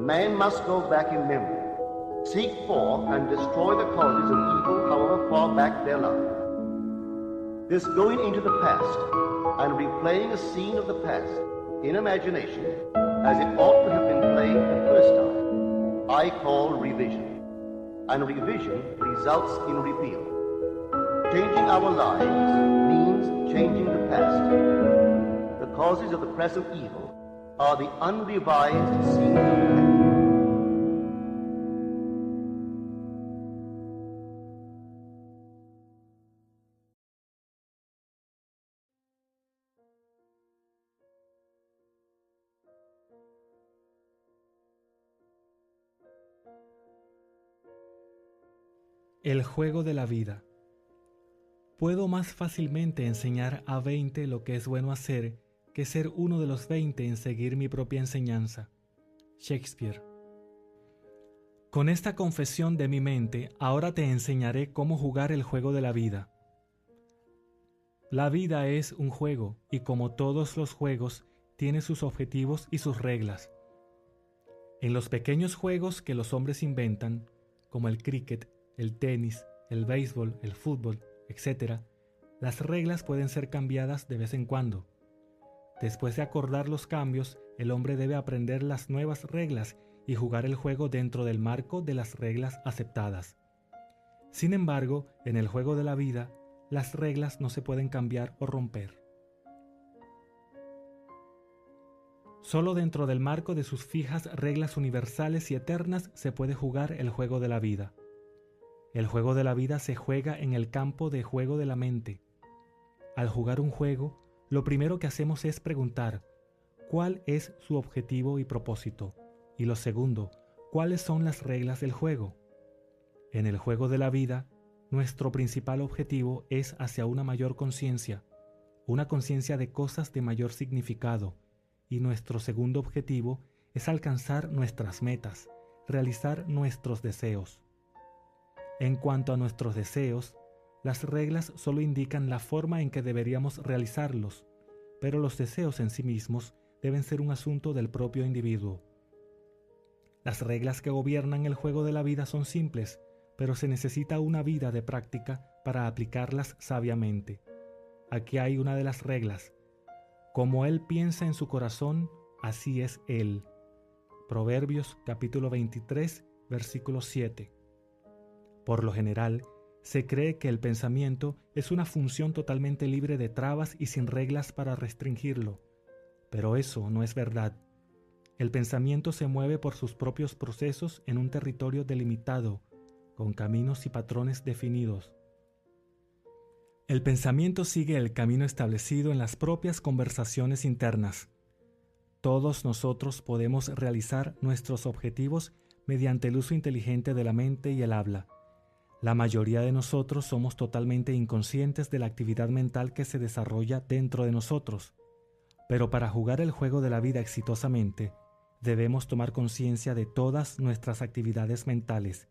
Man must go back in memory, seek for and destroy the causes of evil, however far back they lie. This going into the past and replaying a scene of the past in imagination as it ought to have been played the first time, I call revision. And revision results in repeal. Changing our lives means changing the past. The causes of the present evil are the unrevised scenes of the past. El juego de la vida. Puedo más fácilmente enseñar a 20 lo que es bueno hacer que ser uno de los 20 en seguir mi propia enseñanza. Shakespeare. Con esta confesión de mi mente, ahora te enseñaré cómo jugar el juego de la vida. La vida es un juego y como todos los juegos, tiene sus objetivos y sus reglas. En los pequeños juegos que los hombres inventan, como el cricket, el tenis, el béisbol, el fútbol, etc., las reglas pueden ser cambiadas de vez en cuando. Después de acordar los cambios, el hombre debe aprender las nuevas reglas y jugar el juego dentro del marco de las reglas aceptadas. Sin embargo, en el juego de la vida, las reglas no se pueden cambiar o romper. Solo dentro del marco de sus fijas reglas universales y eternas se puede jugar el juego de la vida. El juego de la vida se juega en el campo de juego de la mente. Al jugar un juego, lo primero que hacemos es preguntar cuál es su objetivo y propósito, y lo segundo, cuáles son las reglas del juego. En el juego de la vida, nuestro principal objetivo es hacia una mayor conciencia, una conciencia de cosas de mayor significado, y nuestro segundo objetivo es alcanzar nuestras metas, realizar nuestros deseos. En cuanto a nuestros deseos, las reglas solo indican la forma en que deberíamos realizarlos, pero los deseos en sí mismos deben ser un asunto del propio individuo. Las reglas que gobiernan el juego de la vida son simples, pero se necesita una vida de práctica para aplicarlas sabiamente. Aquí hay una de las reglas. Como él piensa en su corazón, así es él. Proverbios capítulo 23, versículo 7. Por lo general, se cree que el pensamiento es una función totalmente libre de trabas y sin reglas para restringirlo. Pero eso no es verdad. El pensamiento se mueve por sus propios procesos en un territorio delimitado, con caminos y patrones definidos. El pensamiento sigue el camino establecido en las propias conversaciones internas. Todos nosotros podemos realizar nuestros objetivos mediante el uso inteligente de la mente y el habla. La mayoría de nosotros somos totalmente inconscientes de la actividad mental que se desarrolla dentro de nosotros. Pero para jugar el juego de la vida exitosamente, debemos tomar conciencia de todas nuestras actividades mentales,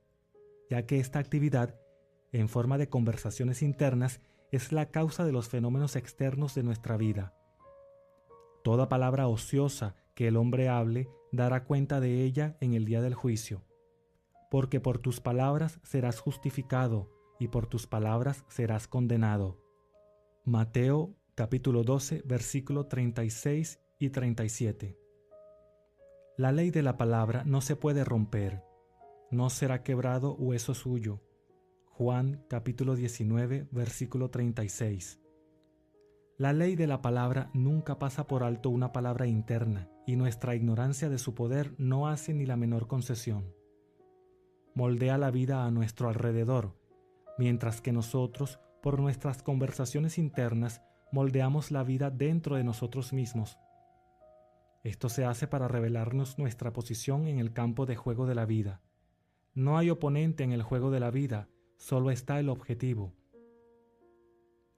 ya que esta actividad, en forma de conversaciones internas, es la causa de los fenómenos externos de nuestra vida. Toda palabra ociosa que el hombre hable dará cuenta de ella en el día del juicio. Porque por tus palabras serás justificado y por tus palabras serás condenado. Mateo capítulo 12, versículo 36 y 37. La ley de la palabra no se puede romper, no será quebrado hueso suyo. Juan capítulo 19, versículo 36. La ley de la palabra nunca pasa por alto una palabra interna, y nuestra ignorancia de su poder no hace ni la menor concesión. Moldea la vida a nuestro alrededor, mientras que nosotros, por nuestras conversaciones internas, moldeamos la vida dentro de nosotros mismos. Esto se hace para revelarnos nuestra posición en el campo de juego de la vida. No hay oponente en el juego de la vida, solo está el objetivo.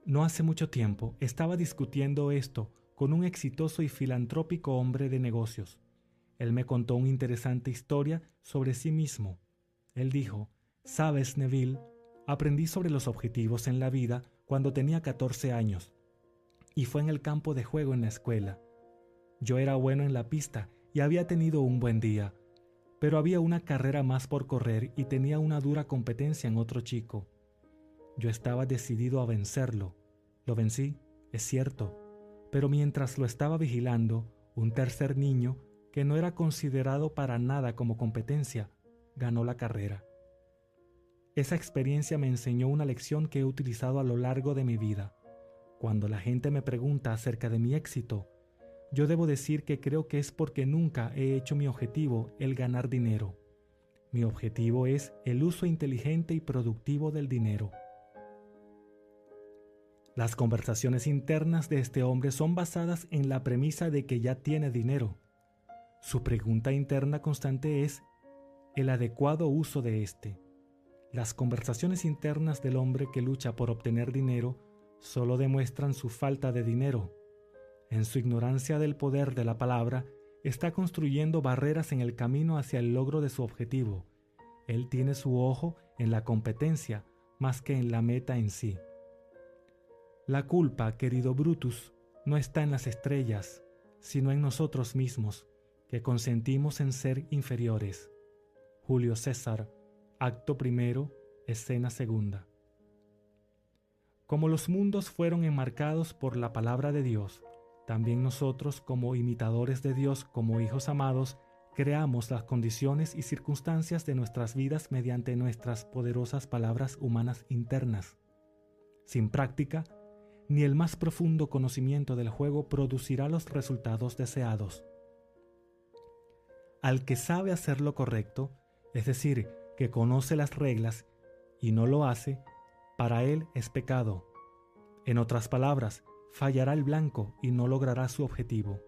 No hace mucho tiempo estaba discutiendo esto con un exitoso y filantrópico hombre de negocios. Él me contó una interesante historia sobre sí mismo. Él dijo: «Sabes, Neville, aprendí sobre los objetivos en la vida cuando tenía 14 años, y fue en el campo de juego en la escuela. Yo era bueno en la pista y había tenido un buen día, pero había una carrera más por correr y tenía una dura competencia en otro chico. Yo estaba decidido a vencerlo. Lo vencí, es cierto, pero mientras lo estaba vigilando, un tercer niño, que no era considerado para nada como competencia, ganó la carrera. Esa experiencia me enseñó una lección que he utilizado a lo largo de mi vida. Cuando la gente me pregunta acerca de mi éxito, yo debo decir que creo que es porque nunca he hecho mi objetivo el ganar dinero. Mi objetivo es el uso inteligente y productivo del dinero. Las conversaciones internas de este hombre son basadas en la premisa de que ya tiene dinero. Su pregunta interna constante es el adecuado uso de este. Las conversaciones internas del hombre que lucha por obtener dinero solo demuestran su falta de dinero. En su ignorancia del poder de la palabra, está construyendo barreras en el camino hacia el logro de su objetivo. Él tiene su ojo en la competencia más que en la meta en sí. La culpa, querido Brutus, no está en las estrellas, sino en nosotros mismos, que consentimos en ser inferiores. Julio César, acto primero, escena segunda. Como los mundos fueron enmarcados por la palabra de Dios, también nosotros, como imitadores de Dios, como hijos amados, creamos las condiciones y circunstancias de nuestras vidas mediante nuestras poderosas palabras humanas internas. Sin práctica, ni el más profundo conocimiento del juego producirá los resultados deseados. Al que sabe hacer lo correcto, es decir, que conoce las reglas y no lo hace, para él es pecado. En otras palabras, fallará el blanco y no logrará su objetivo.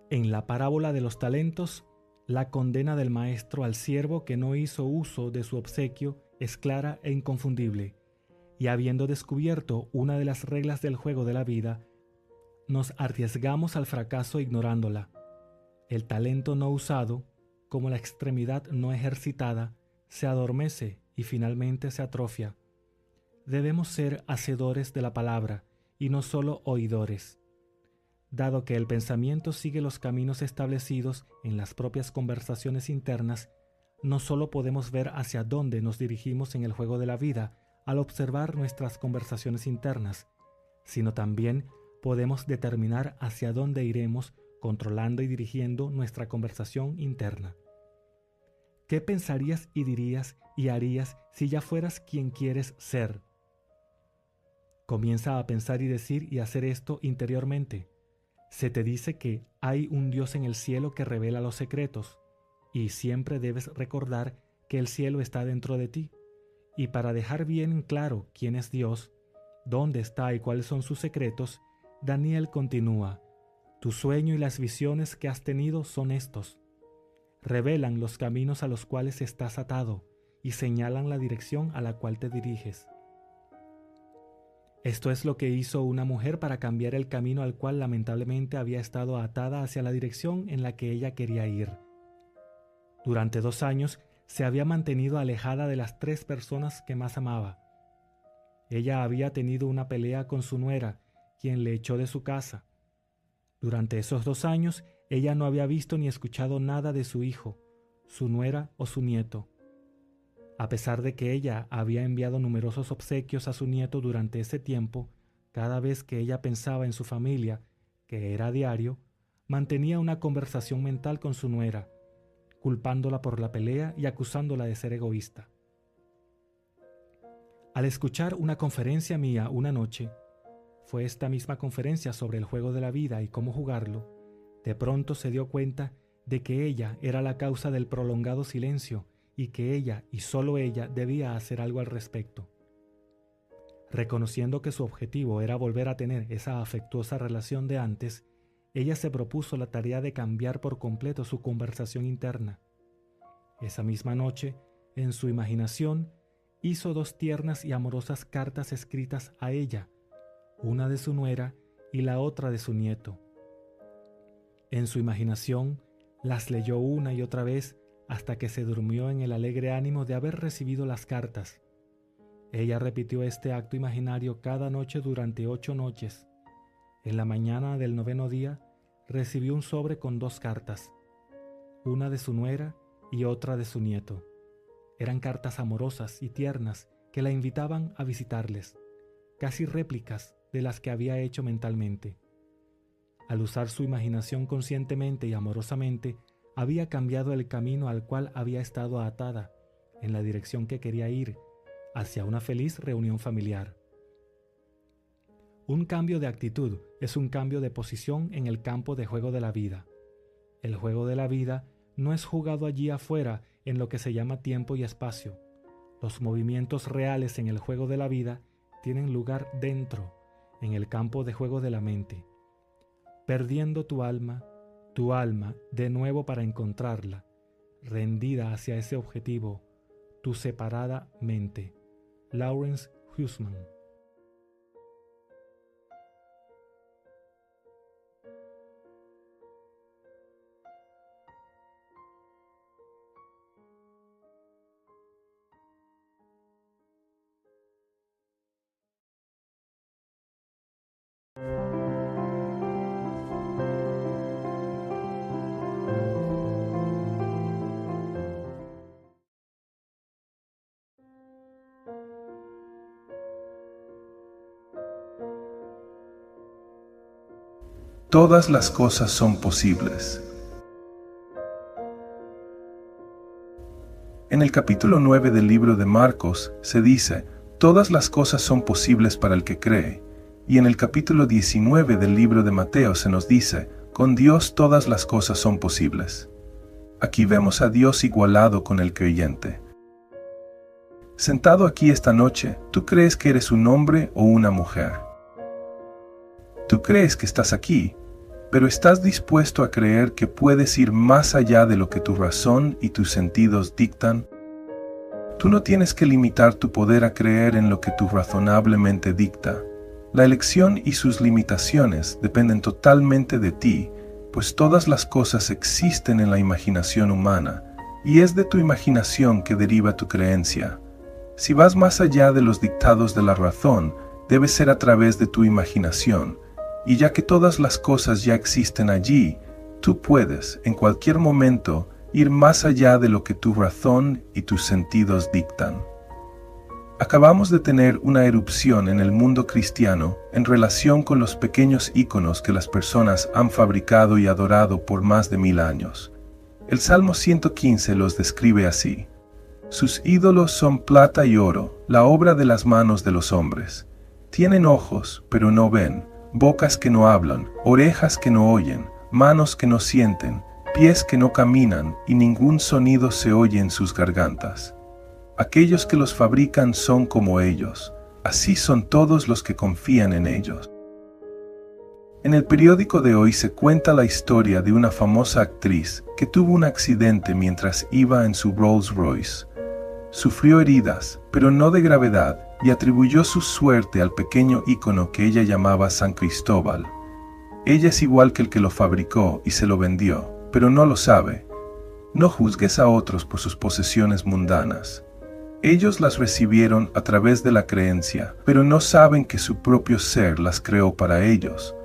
En la parábola de los talentos, la condena del maestro al siervo que no hizo uso de su obsequio es clara e inconfundible, y habiendo descubierto una de las reglas del juego de la vida, nos arriesgamos al fracaso ignorándola. El talento no usado, como la extremidad no ejercitada, se adormece y finalmente se atrofia. Debemos ser hacedores de la palabra y no solo oidores. Dado que el pensamiento sigue los caminos establecidos en las propias conversaciones internas, no solo podemos ver hacia dónde nos dirigimos en el juego de la vida al observar nuestras conversaciones internas, sino también podemos determinar hacia dónde iremos controlando y dirigiendo nuestra conversación interna. ¿Qué pensarías y dirías y harías si ya fueras quien quieres ser? Comienza a pensar y decir y hacer esto interiormente. Se te dice que hay un Dios en el cielo que revela los secretos, y siempre debes recordar que el cielo está dentro de ti. Y para dejar bien claro quién es Dios, dónde está y cuáles son sus secretos, Daniel continúa: tu sueño y las visiones que has tenido son estos. Revelan los caminos a los cuales estás atado y señalan la dirección a la cual te diriges. Esto es lo que hizo una mujer para cambiar el camino al cual lamentablemente había estado atada hacia la dirección en la que ella quería ir. Durante 2 años se había mantenido alejada de las 3 personas que más amaba. Ella había tenido una pelea con su nuera, quien le echó de su casa. Durante esos 2 años, ella no había visto ni escuchado nada de su hijo, su nuera o su nieto. A pesar de que ella había enviado numerosos obsequios a su nieto durante ese tiempo, cada vez que ella pensaba en su familia, que era diario, mantenía una conversación mental con su nuera, culpándola por la pelea y acusándola de ser egoísta. Al escuchar una conferencia mía una noche, fue esta misma conferencia sobre el juego de la vida y cómo jugarlo, de pronto se dio cuenta de que ella era la causa del prolongado silencio y que ella y solo ella debía hacer algo al respecto. Reconociendo que su objetivo era volver a tener esa afectuosa relación de antes, ella se propuso la tarea de cambiar por completo su conversación interna. Esa misma noche, en su imaginación, hizo 2 tiernas y amorosas cartas escritas a ella, una de su nuera y la otra de su nieto. En su imaginación, las leyó una y otra vez hasta que se durmió en el alegre ánimo de haber recibido las cartas. Ella repitió este acto imaginario cada noche durante 8 noches. En la mañana del 9º día, recibió un sobre con 2 cartas. una de su nuera y otra de su nieto. Eran cartas amorosas y tiernas que la invitaban a visitarles, casi réplicas de las que había hecho mentalmente. Al usar su imaginación conscientemente y amorosamente, había cambiado el camino al cual había estado atada, en la dirección que quería ir, hacia una feliz reunión familiar. Un cambio de actitud es un cambio de posición en el campo de juego de la vida. El juego de la vida no es jugado allí afuera en lo que se llama tiempo y espacio. Los movimientos reales en el juego de la vida tienen lugar dentro, en el campo de juego de la mente. Perdiendo tu alma de nuevo para encontrarla, rendida hacia ese objetivo, tu separada mente. Lawrence Hussman. Todas las cosas son posibles. En el capítulo 9 del libro de Marcos se dice, todas las cosas son posibles para el que cree. Y en el capítulo 19 del libro de Mateo se nos dice, con Dios todas las cosas son posibles. Aquí vemos a Dios igualado con el creyente. Sentado aquí esta noche, ¿tú crees que eres un hombre o una mujer? Tú crees que estás aquí, pero ¿estás dispuesto a creer que puedes ir más allá de lo que tu razón y tus sentidos dictan? Tú no tienes que limitar tu poder a creer en lo que tú razonablemente dicta. La elección y sus limitaciones dependen totalmente de ti, pues todas las cosas existen en la imaginación humana, y es de tu imaginación que deriva tu creencia. Si vas más allá de los dictados de la razón, debe ser a través de tu imaginación, y ya que todas las cosas ya existen allí, tú puedes, en cualquier momento, ir más allá de lo que tu razón y tus sentidos dictan. Acabamos de tener una erupción en el mundo cristiano en relación con los pequeños íconos que las personas han fabricado y adorado por más de 1000 años. El Salmo 115 los describe así. Sus ídolos son plata y oro, la obra de las manos de los hombres. Tienen ojos, pero no ven, bocas que no hablan, orejas que no oyen, manos que no sienten, pies que no caminan y ningún sonido se oye en sus gargantas. Aquellos que los fabrican son como ellos, así son todos los que confían en ellos. En el periódico de hoy se cuenta la historia de una famosa actriz que tuvo un accidente mientras iba en su Rolls Royce. Sufrió heridas, pero no de gravedad, y atribuyó su suerte al pequeño ícono que ella llamaba San Cristóbal. Ella es igual que el que lo fabricó y se lo vendió, pero no lo sabe. No juzgues a otros por sus posesiones mundanas. Ellos las recibieron a través de la creencia, pero no saben que su propio ser las creó para ellos.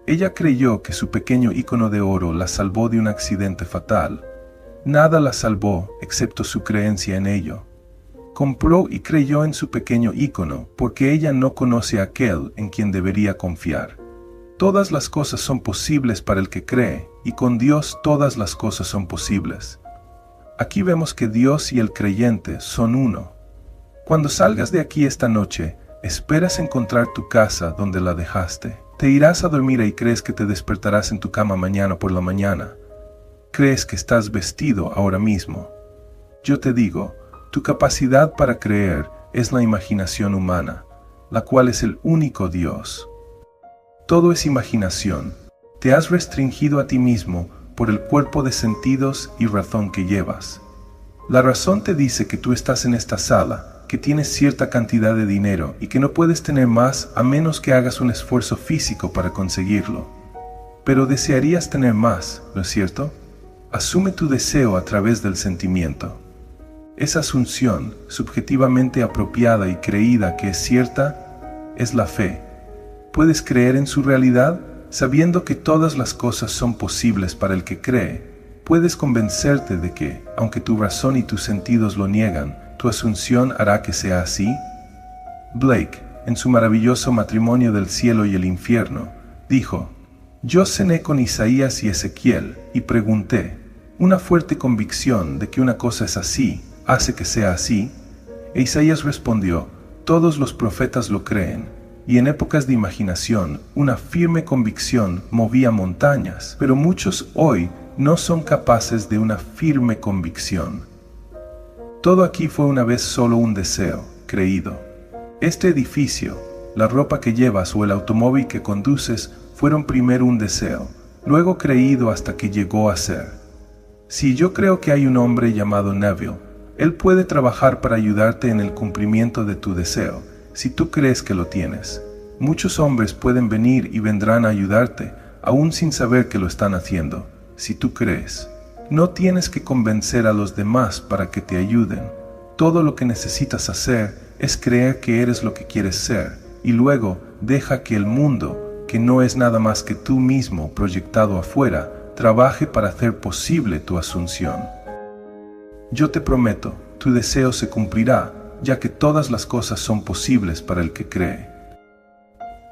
Ella creyó que su pequeño ícono de oro la salvó de un accidente fatal. Nada la salvó excepto su creencia en ello. Compró y creyó en su pequeño ícono porque ella no conoce a aquel en quien debería confiar. Todas las cosas son posibles para el que cree, y con Dios todas las cosas son posibles. Aquí vemos que Dios y el creyente son uno. Cuando salgas de aquí esta noche, esperas encontrar tu casa donde la dejaste. Te irás a dormir y crees que te despertarás en tu cama mañana por la mañana. Crees que estás vestido ahora mismo. Yo te digo, tu capacidad para creer es la imaginación humana, la cual es el único Dios. Todo es imaginación. Te has restringido a ti mismo por el cuerpo de sentidos y razón que llevas. La razón te dice que tú estás en esta sala, que tienes cierta cantidad de dinero y que no puedes tener más a menos que hagas un esfuerzo físico para conseguirlo. Pero desearías tener más, ¿no es cierto? Asume tu deseo a través del sentimiento. Esa asunción, subjetivamente apropiada y creída que es cierta, es la fe. Puedes creer en su realidad sabiendo que todas las cosas son posibles para el que cree, puedes convencerte de que, aunque tu razón y tus sentidos lo niegan, tu asunción hará que sea así? Blake, en su maravilloso Matrimonio del cielo y el infierno, dijo: yo cené con Isaías y Ezequiel y pregunté, ¿una fuerte convicción de que una cosa es así hace que sea así? E Isaías respondió: todos los profetas lo creen, y en épocas de imaginación una firme convicción movía montañas, pero muchos hoy no son capaces de una firme convicción. Todo aquí fue una vez solo un deseo, creído. Este edificio, la ropa que llevas o el automóvil que conduces fueron primero un deseo, luego creído hasta que llegó a ser. Si yo creo que hay un hombre llamado Neville, él puede trabajar para ayudarte en el cumplimiento de tu deseo, si tú crees que lo tienes. Muchos hombres pueden venir y vendrán a ayudarte, aún sin saber que lo están haciendo, si tú crees. No tienes que convencer a los demás para que te ayuden. Todo lo que necesitas hacer es creer que eres lo que quieres ser, y luego deja que el mundo, que no es nada más que tú mismo proyectado afuera, trabaje para hacer posible tu asunción. Yo te prometo, tu deseo se cumplirá, ya que todas las cosas son posibles para el que cree.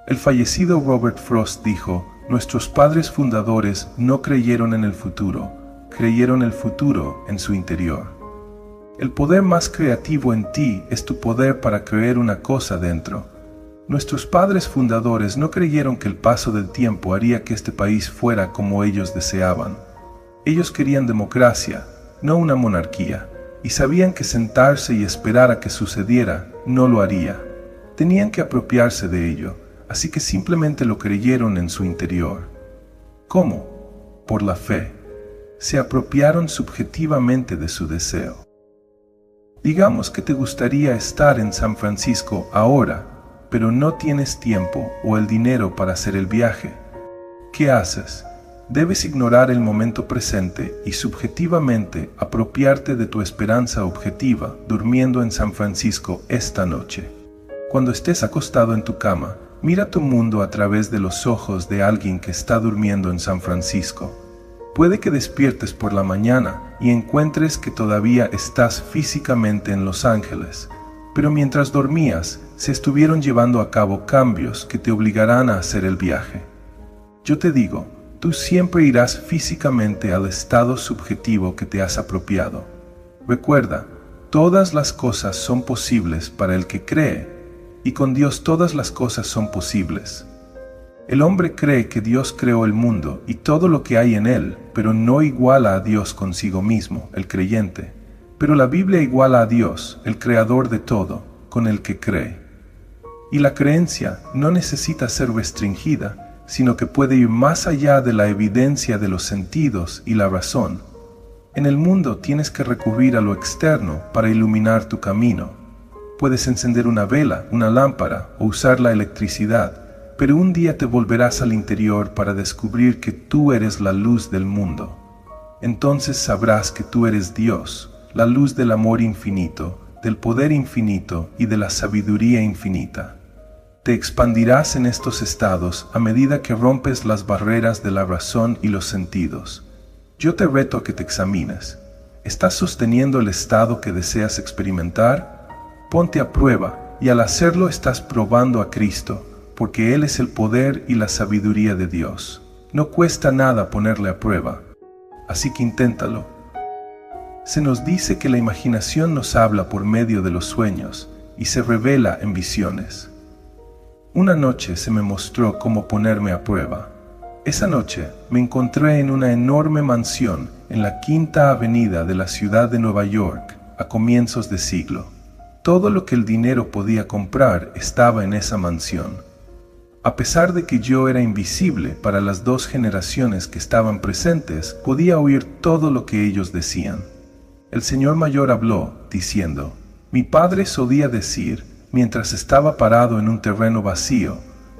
El fallecido Robert Frost dijo: nuestros padres fundadores no creyeron en el futuro, creyeron el futuro en su interior. El poder más creativo en ti es tu poder para creer una cosa dentro. Nuestros padres fundadores no creyeron que el paso del tiempo haría que este país fuera como ellos deseaban. Ellos querían democracia, no una monarquía, y sabían que sentarse y esperar a que sucediera no lo haría. Tenían que apropiarse de ello, así que simplemente lo creyeron en su interior. ¿Cómo? Por la fe. Se apropiaron subjetivamente de su deseo. Digamos que te gustaría estar en San Francisco ahora, pero no tienes tiempo o el dinero para hacer el viaje. ¿Qué haces? Debes ignorar el momento presente y subjetivamente apropiarte de tu esperanza objetiva durmiendo en San Francisco esta noche. Cuando estés acostado en tu cama, mira tu mundo a través de los ojos de alguien que está durmiendo en San Francisco. Puede que despiertes por la mañana y encuentres que todavía estás físicamente en Los Ángeles, pero mientras dormías, se estuvieron llevando a cabo cambios que te obligarán a hacer el viaje. Yo te digo, tú siempre irás físicamente al estado subjetivo que te has apropiado. Recuerda, todas las cosas son posibles para el que cree, y con Dios todas las cosas son posibles. El hombre cree que Dios creó el mundo y todo lo que hay en él, pero no iguala a Dios consigo mismo, el creyente. Pero la Biblia iguala a Dios, el creador de todo, con el que cree. Y la creencia no necesita ser restringida, sino que puede ir más allá de la evidencia de los sentidos y la razón. En el mundo tienes que recurrir a lo externo para iluminar tu camino. Puedes encender una vela, una lámpara o usar la electricidad, pero un día te volverás al interior para descubrir que tú eres la luz del mundo. Entonces sabrás que tú eres Dios, la luz del amor infinito, del poder infinito y de la sabiduría infinita. Te expandirás en estos estados a medida que rompes las barreras de la razón y los sentidos. Yo te reto a que te examines. ¿Estás sosteniendo el estado que deseas experimentar? Ponte a prueba, y al hacerlo estás probando a Cristo, porque Él es el poder y la sabiduría de Dios. No cuesta nada ponerle a prueba, así que inténtalo. Se nos dice que la imaginación nos habla por medio de los sueños y se revela en visiones. Una noche se me mostró cómo ponerme a prueba. Esa noche me encontré en una enorme mansión en la Quinta Avenida de la ciudad de Nueva York a comienzos de siglo. Todo lo que el dinero podía comprar estaba en esa mansión. A pesar de que yo era invisible para las dos generaciones que estaban presentes, podía oír todo lo que ellos decían. El señor mayor habló, diciendo: mi padre solía decir, mientras estaba parado en un terreno vacío,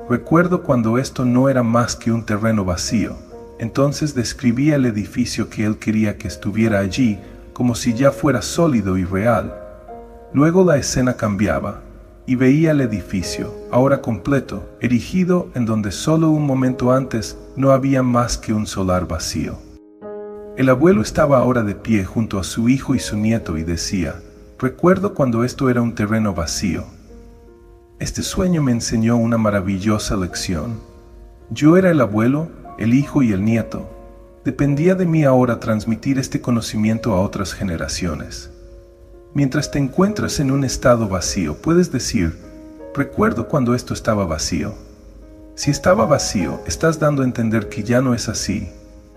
recuerdo cuando esto no era más que un terreno vacío. Entonces describía el edificio que él quería que estuviera allí, como si ya fuera sólido y real. Luego la escena cambiaba, y veía el edificio, ahora completo, erigido en donde solo un momento antes no había más que un solar vacío. El abuelo estaba ahora de pie junto a su hijo y su nieto y decía: recuerdo cuando esto era un terreno vacío. Este sueño me enseñó una maravillosa lección. Yo era el abuelo, el hijo y el nieto. Dependía de mí ahora transmitir este conocimiento a otras generaciones. Mientras te encuentras en un estado vacío, puedes decir: recuerdo cuando esto estaba vacío. Si estaba vacío, estás dando a entender que ya no es así.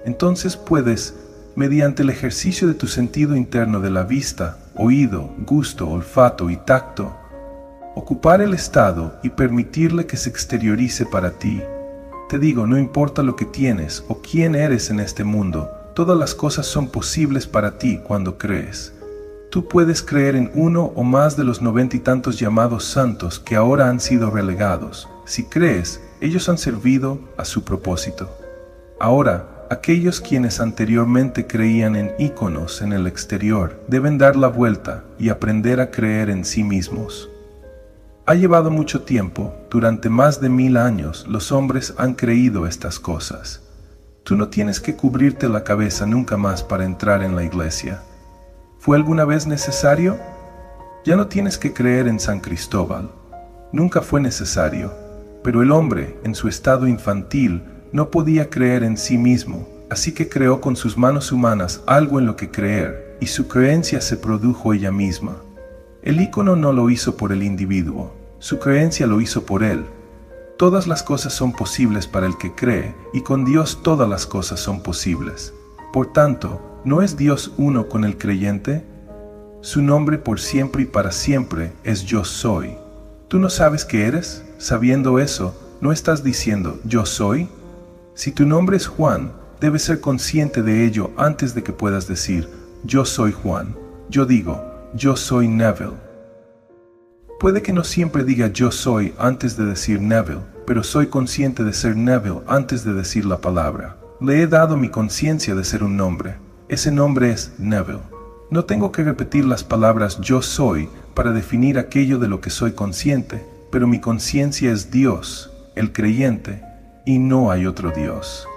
Entonces puedes, mediante el ejercicio de tu sentido interno de la vista, oído, gusto, olfato y tacto, ocupar el estado y permitirle que se exteriorice para ti. Te digo, no importa lo que tienes o quién eres en este mundo, todas las cosas son posibles para ti cuando crees. Tú puedes creer en uno o más de los 90 y tantos llamados santos que ahora han sido relegados. Si crees, ellos han servido a su propósito. Ahora, aquellos quienes anteriormente creían en íconos en el exterior deben dar la vuelta y aprender a creer en sí mismos. Ha llevado mucho tiempo, durante más de 1000 años, los hombres han creído estas cosas. Tú no tienes que cubrirte la cabeza nunca más para entrar en la iglesia. ¿Fue alguna vez necesario? Ya no tienes que creer en San Cristóbal. Nunca fue necesario, pero el hombre, en su estado infantil, no podía creer en sí mismo, así que creó con sus manos humanas algo en lo que creer, y su creencia se produjo ella misma. El ícono no lo hizo por el individuo, su creencia lo hizo por él. Todas las cosas son posibles para el que cree, y con Dios todas las cosas son posibles. Por tanto, ¿no es Dios uno con el creyente? Su nombre por siempre y para siempre es Yo Soy. ¿Tú no sabes qué eres? Sabiendo eso, ¿no estás diciendo Yo Soy? Si tu nombre es Juan, debes ser consciente de ello antes de que puedas decir Yo soy Juan. Yo digo, Yo soy Neville. Puede que no siempre diga Yo soy antes de decir Neville, pero soy consciente de ser Neville antes de decir la palabra. Le he dado mi conciencia de ser un nombre. Ese nombre es Neville. No tengo que repetir las palabras Yo soy para definir aquello de lo que soy consciente, pero mi conciencia es Dios, el creyente, y no hay otro Dios.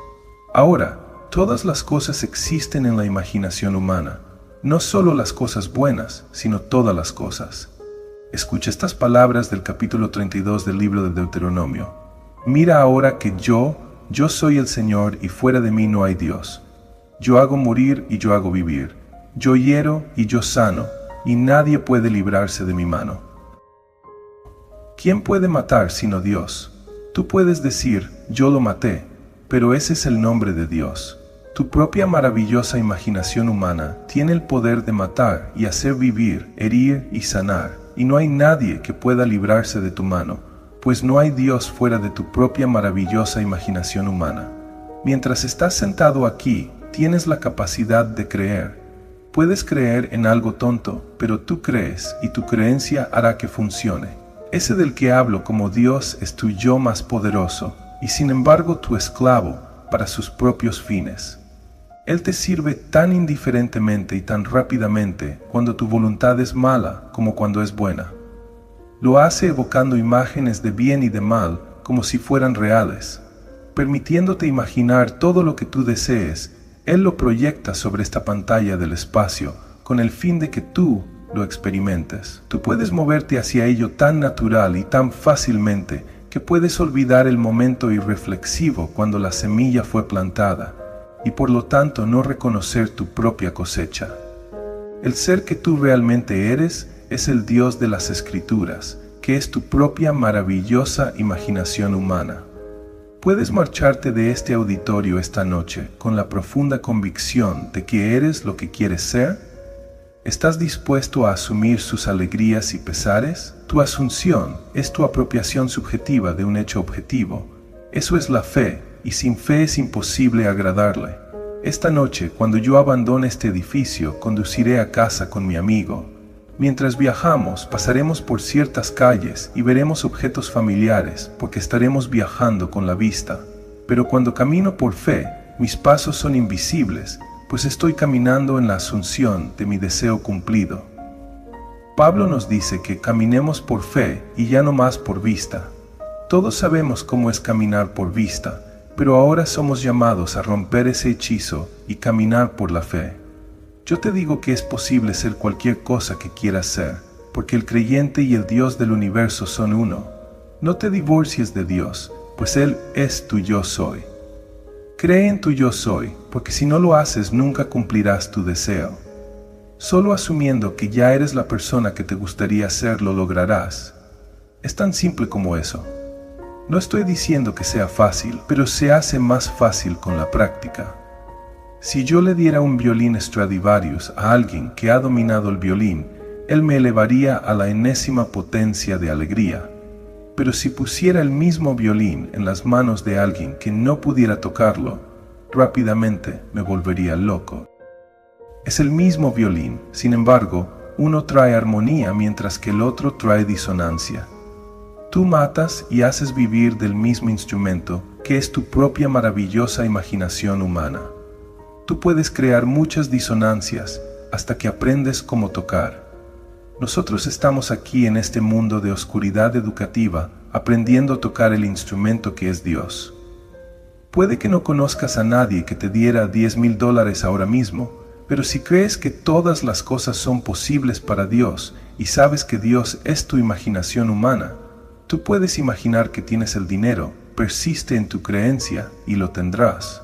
Ahora, todas las cosas existen en la imaginación humana, no solo las cosas buenas, sino todas las cosas. Escucha estas palabras del capítulo 32 del libro de Deuteronomio. Mira ahora que yo soy el Señor y fuera de mí no hay Dios. Yo hago morir y yo hago vivir. Yo hiero y yo sano, y nadie puede librarse de mi mano. ¿Quién puede matar sino Dios? Tú puedes decir, yo lo maté, pero ese es el nombre de Dios. Tu propia maravillosa imaginación humana tiene el poder de matar y hacer vivir, herir y sanar, y no hay nadie que pueda librarse de tu mano, pues no hay Dios fuera de tu propia maravillosa imaginación humana. Mientras estás sentado aquí, tienes la capacidad de creer. Puedes creer en algo tonto, pero tú crees y tu creencia hará que funcione. Ese del que hablo como Dios es tu yo más poderoso, y sin embargo tu esclavo para sus propios fines. Él te sirve tan indiferentemente y tan rápidamente cuando tu voluntad es mala como cuando es buena. Lo hace evocando imágenes de bien y de mal como si fueran reales. Permitiéndote imaginar todo lo que tú desees, Él lo proyecta sobre esta pantalla del espacio con el fin de que tú lo experimentes. Tú puedes moverte hacia ello tan natural y tan fácilmente que puedes olvidar el momento irreflexivo cuando la semilla fue plantada y por lo tanto no reconocer tu propia cosecha. El ser que tú realmente eres es el Dios de las Escrituras, que es tu propia maravillosa imaginación humana. Puedes marcharte de este auditorio esta noche con la profunda convicción de que eres lo que quieres ser. ¿Estás dispuesto a asumir sus alegrías y pesares? Tu asunción es tu apropiación subjetiva de un hecho objetivo. Eso es la fe, y sin fe es imposible agradarle. Esta noche, cuando yo abandone este edificio, conduciré a casa con mi amigo. Mientras viajamos, pasaremos por ciertas calles y veremos objetos familiares, porque estaremos viajando con la vista. Pero cuando camino por fe, mis pasos son invisibles, pues estoy caminando en la asunción de mi deseo cumplido. Pablo nos dice que caminemos por fe y ya no más por vista. Todos sabemos cómo es caminar por vista. pero ahora somos llamados a romper ese hechizo y caminar por la fe. Yo te digo que es posible ser cualquier cosa que quieras ser, porque el creyente y el Dios del universo son uno. No te divorcies de Dios, pues Él es tu yo soy. Cree en tu yo soy, porque si no lo haces nunca cumplirás tu deseo. Solo asumiendo que ya eres la persona que te gustaría ser lo lograrás. Es tan simple como eso. No estoy diciendo que sea fácil, pero se hace más fácil con la práctica. Si yo le diera un violín Stradivarius a alguien que ha dominado el violín, él me elevaría a la enésima potencia de alegría. Pero si pusiera el mismo violín en las manos de alguien que no pudiera tocarlo, rápidamente me volvería loco. Es el mismo violín, sin embargo, uno trae armonía mientras que el otro trae disonancia. Tú matas y haces vivir del mismo instrumento, que es tu propia maravillosa imaginación humana. Tú puedes crear muchas disonancias hasta que aprendes cómo tocar. Nosotros estamos aquí en este mundo de oscuridad educativa, aprendiendo a tocar el instrumento que es Dios. Puede que no conozcas a nadie que te diera $10,000 ahora mismo, pero si crees que todas las cosas son posibles para Dios y sabes que Dios es tu imaginación humana, tú puedes imaginar que tienes el dinero, persiste en tu creencia y lo tendrás.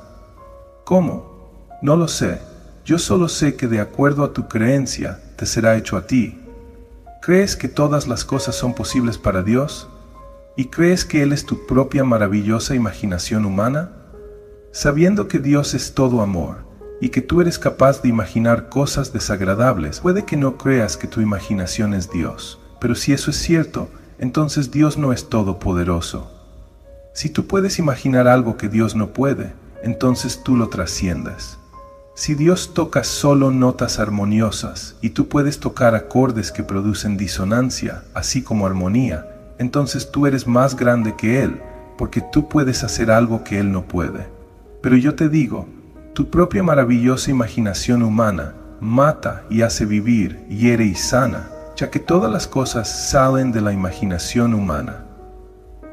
¿Cómo? No lo sé. Yo solo sé que de acuerdo a tu creencia te será hecho a ti. ¿Crees que todas las cosas son posibles para Dios? ¿Y crees que Él es tu propia maravillosa imaginación humana? Sabiendo que Dios es todo amor y que tú eres capaz de imaginar cosas desagradables, puede que no creas que tu imaginación es Dios, pero si eso es cierto, entonces Dios no es todopoderoso. Si tú puedes imaginar algo que Dios no puede, entonces tú lo trasciendes. Si Dios toca solo notas armoniosas y tú puedes tocar acordes que producen disonancia, así como armonía, entonces tú eres más grande que Él, porque tú puedes hacer algo que Él no puede. Pero yo te digo, tu propia maravillosa imaginación humana mata y hace vivir, hiere y sana, ya que todas las cosas salen de la imaginación humana.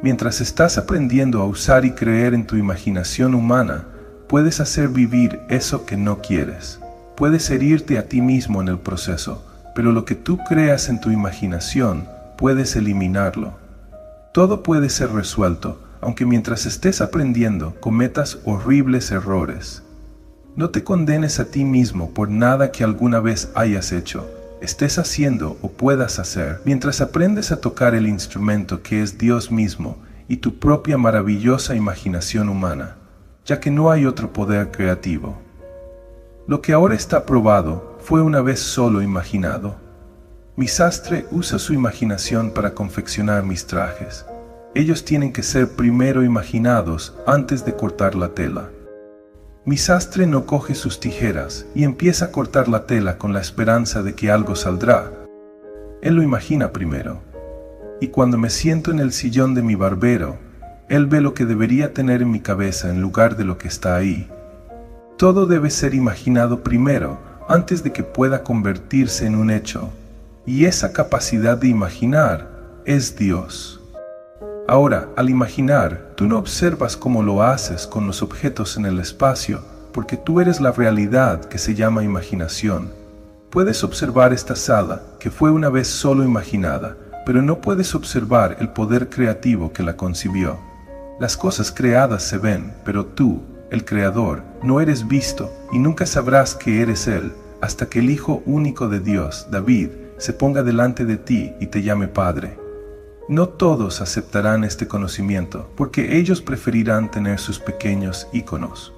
Mientras estás aprendiendo a usar y creer en tu imaginación humana, puedes hacer vivir eso que no quieres. Puedes herirte a ti mismo en el proceso, pero lo que tú creas en tu imaginación, puedes eliminarlo. Todo puede ser resuelto, aunque mientras estés aprendiendo cometas horribles errores. No te condenes a ti mismo por nada que alguna vez hayas hecho, estés haciendo o puedas hacer, mientras aprendes a tocar el instrumento que es Dios mismo y tu propia maravillosa imaginación humana, ya que no hay otro poder creativo. Lo que ahora está probado fue una vez solo imaginado. Mi sastre usa su imaginación para confeccionar mis trajes. Ellos tienen que ser primero imaginados antes de cortar la tela. Mi sastre no coge sus tijeras y empieza a cortar la tela con la esperanza de que algo saldrá. Él lo imagina primero. Y cuando me siento en el sillón de mi barbero, él ve lo que debería tener en mi cabeza en lugar de lo que está ahí. Todo debe ser imaginado primero antes de que pueda convertirse en un hecho. Y esa capacidad de imaginar es Dios. Ahora, al imaginar, tú no observas cómo lo haces con los objetos en el espacio, porque tú eres la realidad que se llama imaginación. Puedes observar esta sala, que fue una vez solo imaginada, pero no puedes observar el poder creativo que la concibió. Las cosas creadas se ven, pero tú, el Creador, no eres visto y nunca sabrás que eres Él, hasta que el Hijo único de Dios, David, se ponga delante de ti y te llame Padre. No todos aceptarán este conocimiento, porque ellos preferirán tener sus pequeños íconos.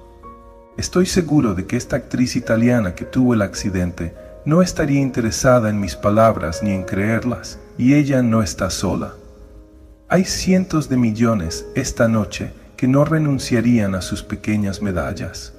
Estoy seguro de que esta actriz italiana que tuvo el accidente no estaría interesada en mis palabras ni en creerlas, y ella no está sola. Hay cientos de millones esta noche que no renunciarían a sus pequeñas medallas.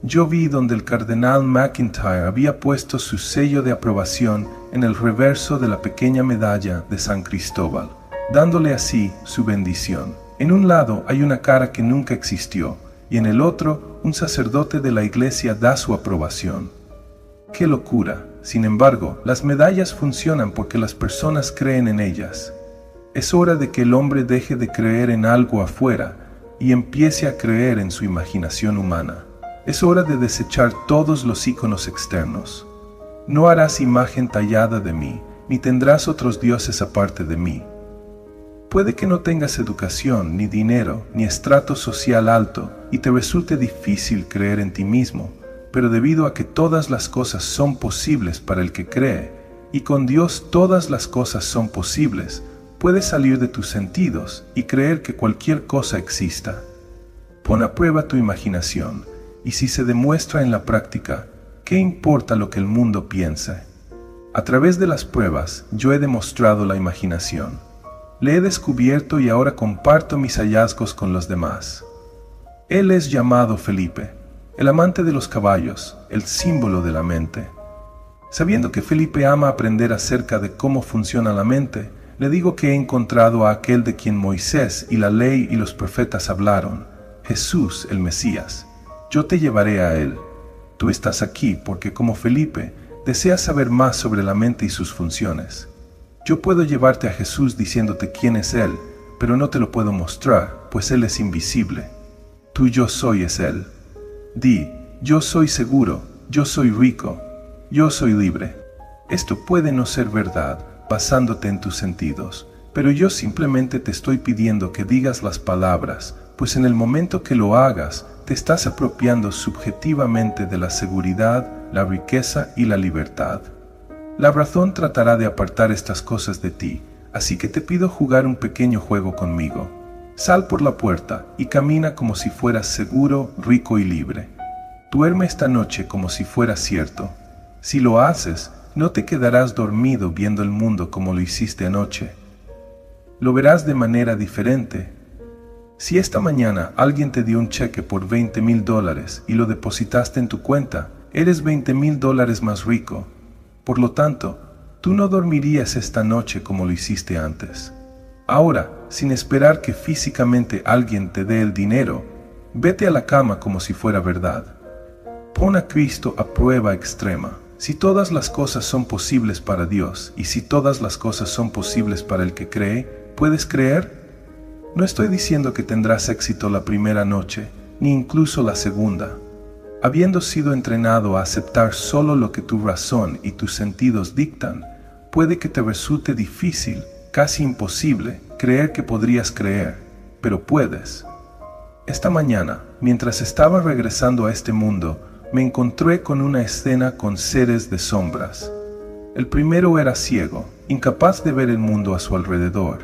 Yo vi donde el cardenal McIntyre había puesto su sello de aprobación en el reverso de la pequeña medalla de San Cristóbal, dándole así su bendición. En un lado hay una cara que nunca existió, y en el otro un sacerdote de la iglesia da su aprobación. ¡Qué locura! Sin embargo, las medallas funcionan porque las personas creen en ellas. Es hora de que el hombre deje de creer en algo afuera y empiece a creer en su imaginación humana. Es hora de desechar todos los íconos externos. No harás imagen tallada de mí, ni tendrás otros dioses aparte de mí. Puede que no tengas educación, ni dinero, ni estrato social alto, y te resulte difícil creer en ti mismo, pero debido a que todas las cosas son posibles para el que cree, y con Dios todas las cosas son posibles, puedes salir de tus sentidos y creer que cualquier cosa exista. Pon a prueba tu imaginación, y si se demuestra en la práctica, ¿qué importa lo que el mundo piense? A través de las pruebas, yo he demostrado la imaginación. Le he descubierto y ahora comparto mis hallazgos con los demás. Él es llamado Felipe, el amante de los caballos, el símbolo de la mente. Sabiendo que Felipe ama aprender acerca de cómo funciona la mente, le digo que he encontrado a aquel de quien Moisés y la ley y los profetas hablaron, Jesús el Mesías. Yo te llevaré a él. Tú estás aquí porque, como Felipe, deseas saber más sobre la mente y sus funciones. Yo puedo llevarte a Jesús diciéndote quién es Él, pero no te lo puedo mostrar, pues Él es invisible. Tu yo soy es Él. Di, yo soy seguro, yo soy rico, yo soy libre. Esto puede no ser verdad, basándote en tus sentidos, pero yo simplemente te estoy pidiendo que digas las palabras, pues en el momento que lo hagas, te estás apropiando subjetivamente de la seguridad, la riqueza y la libertad. La razón tratará de apartar estas cosas de ti, así que te pido jugar un pequeño juego conmigo. Sal por la puerta y camina como si fueras seguro, rico y libre. Duerme esta noche como si fuera cierto. Si lo haces, no te quedarás dormido viendo el mundo como lo hiciste anoche. Lo verás de manera diferente. Si esta mañana alguien te dio un cheque por $20,000 y lo depositaste en tu cuenta, eres $20,000 más rico. Por lo tanto, tú no dormirías esta noche como lo hiciste antes. Ahora, sin esperar que físicamente alguien te dé el dinero, vete a la cama como si fuera verdad. Pon a Cristo a prueba extrema. Si todas las cosas son posibles para Dios y si todas las cosas son posibles para el que cree, ¿puedes creer? No estoy diciendo que tendrás éxito la primera noche, ni incluso la segunda. Habiendo sido entrenado a aceptar solo lo que tu razón y tus sentidos dictan, puede que te resulte difícil, casi imposible, creer que podrías creer, pero puedes. Esta mañana, mientras estaba regresando a este mundo, me encontré con una escena con seres de sombras. El primero era ciego, incapaz de ver el mundo a su alrededor.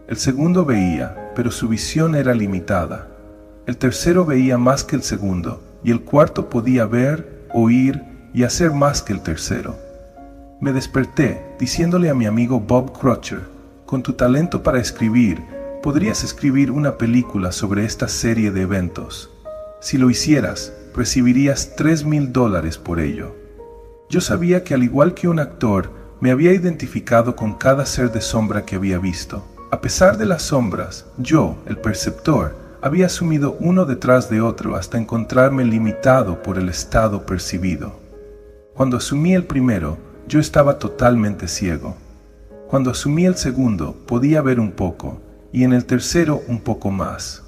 El segundo veía, pero su visión era limitada. El tercero veía más que el segundo, y el cuarto podía ver, oír y hacer más que el tercero. Me desperté diciéndole a mi amigo Bob Crutcher, con tu talento para escribir, podrías escribir una película sobre esta serie de eventos. Si lo hicieras, recibirías $3,000 por ello. Yo sabía que al igual que un actor, me había identificado con cada ser de sombra que había visto. A pesar de las sombras, yo, el perceptor, había asumido uno detrás de otro hasta encontrarme limitado por el estado percibido. Cuando asumí el primero, yo estaba totalmente ciego. Cuando asumí el segundo, podía ver un poco, y en el tercero un poco más.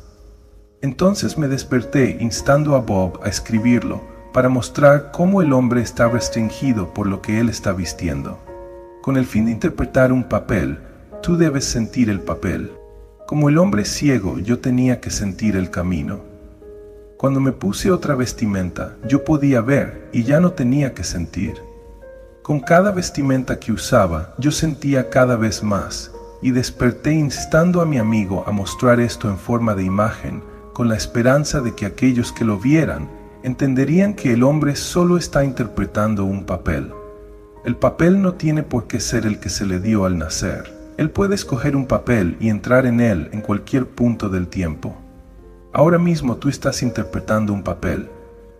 Entonces me desperté instando a Bob a escribirlo, para mostrar cómo el hombre está restringido por lo que él está vistiendo. Con el fin de interpretar un papel, tú debes sentir el papel. Como el hombre ciego, yo tenía que sentir el camino. Cuando me puse otra vestimenta, yo podía ver y ya no tenía que sentir. Con cada vestimenta que usaba, yo sentía cada vez más, y desperté instando a mi amigo a mostrar esto en forma de imagen, con la esperanza de que aquellos que lo vieran entenderían que el hombre solo está interpretando un papel. El papel no tiene por qué ser el que se le dio al nacer. Él puede escoger un papel y entrar en él en cualquier punto del tiempo. Ahora mismo tú estás interpretando un papel.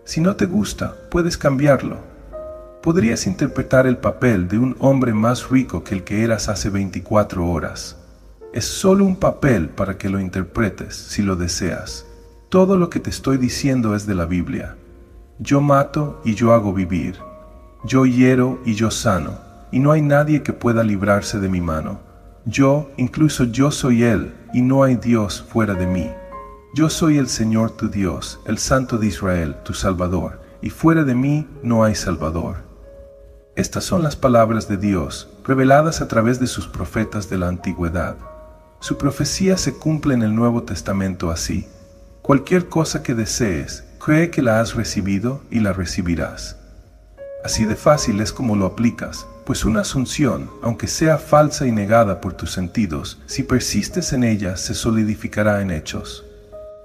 Si no te gusta, puedes cambiarlo. Podrías interpretar el papel de un hombre más rico que el que eras hace 24 horas. Es solo un papel para que lo interpretes, si lo deseas. Todo lo que te estoy diciendo es de la Biblia. Yo mato y yo hago vivir. Yo hiero y yo sano, y no hay nadie que pueda librarse de mi mano. Yo, incluso yo soy Él, y no hay Dios fuera de mí. Yo soy el Señor tu Dios, el Santo de Israel, tu Salvador, y fuera de mí no hay Salvador. Estas son las palabras de Dios, reveladas a través de sus profetas de la antigüedad. Su profecía se cumple en el Nuevo Testamento así: cualquier cosa que desees, cree que la has recibido y la recibirás. Así de fácil es como lo aplicas, pues una asunción, aunque sea falsa y negada por tus sentidos, si persistes en ella, se solidificará en hechos.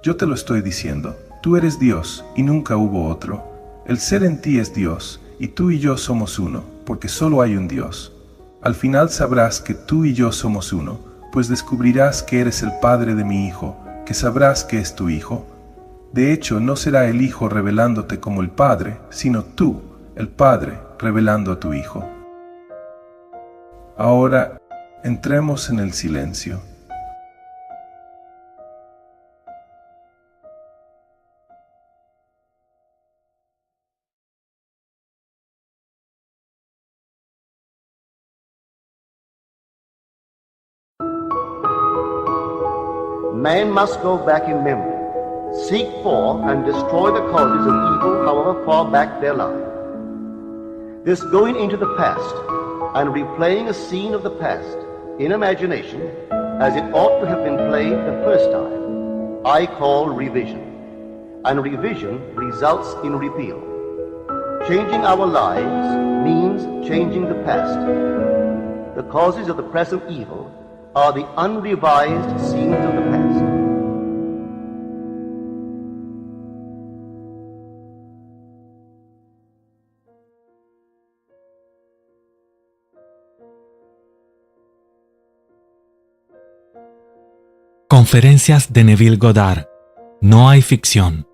Yo te lo estoy diciendo, tú eres Dios y nunca hubo otro. El ser en ti es Dios, y tú y yo somos uno, porque solo hay un Dios. Al final sabrás que tú y yo somos uno, pues descubrirás que eres el Padre de mi Hijo, que sabrás que es tu Hijo. De hecho, no será el Hijo revelándote como el Padre, sino tú, el Padre, revelando a tu Hijo. Ahora, entremos en el silencio. Man must go back in memory, seek for and destroy the causes of evil however far back they lie. This going into the past and replaying a scene of the past in imagination as it ought to have been played the first time, I call revision. And revision results in repeal. Changing our lives means changing the past. The causes of the present evil are the unrevised scenes of the past. Conferencias de Neville Goddard. No hay ficción.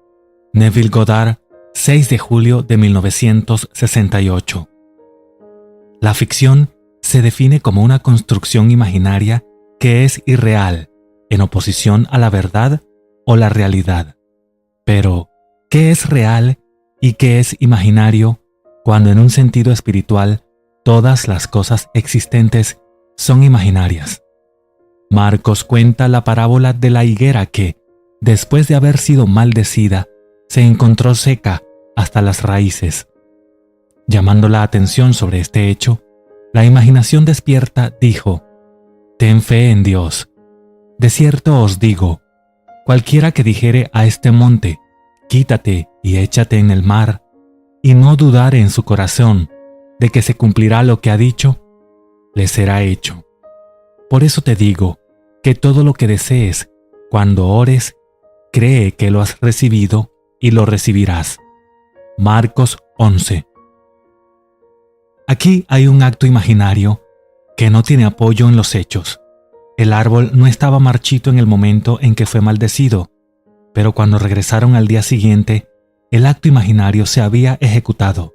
Neville Goddard, 6 de julio de 1968. La ficción se define como una construcción imaginaria que es irreal, en oposición a la verdad o la realidad. Pero, ¿qué es real y qué es imaginario cuando en un sentido espiritual todas las cosas existentes son imaginarias? Marcos cuenta la parábola de la higuera que, después de haber sido maldecida, se encontró seca hasta las raíces. Llamando la atención sobre este hecho, la imaginación despierta dijo: «Ten fe en Dios. De cierto os digo, cualquiera que dijere a este monte, quítate y échate en el mar, y no dudare en su corazón de que se cumplirá lo que ha dicho, le será hecho. Por eso te digo, que todo lo que desees, cuando ores, cree que lo has recibido y lo recibirás». Marcos 11. Aquí hay un acto imaginario que no tiene apoyo en los hechos. El árbol no estaba marchito en el momento en que fue maldecido, pero cuando regresaron al día siguiente, el acto imaginario se había ejecutado.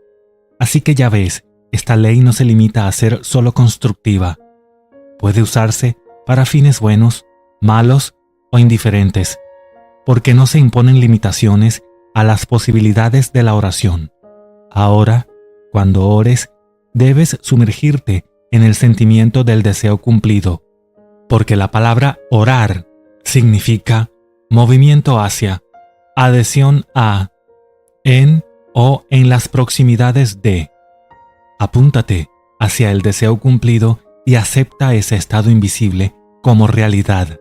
Así que ya ves, esta ley no se limita a ser solo constructiva. Puede usarse para fines buenos, malos o indiferentes, porque no se imponen limitaciones a las posibilidades de la oración. Ahora, cuando ores, debes sumergirte en el sentimiento del deseo cumplido, porque la palabra orar significa movimiento hacia, adhesión a, en o en las proximidades de. Apúntate hacia el deseo cumplido y acepta ese estado invisible como realidad.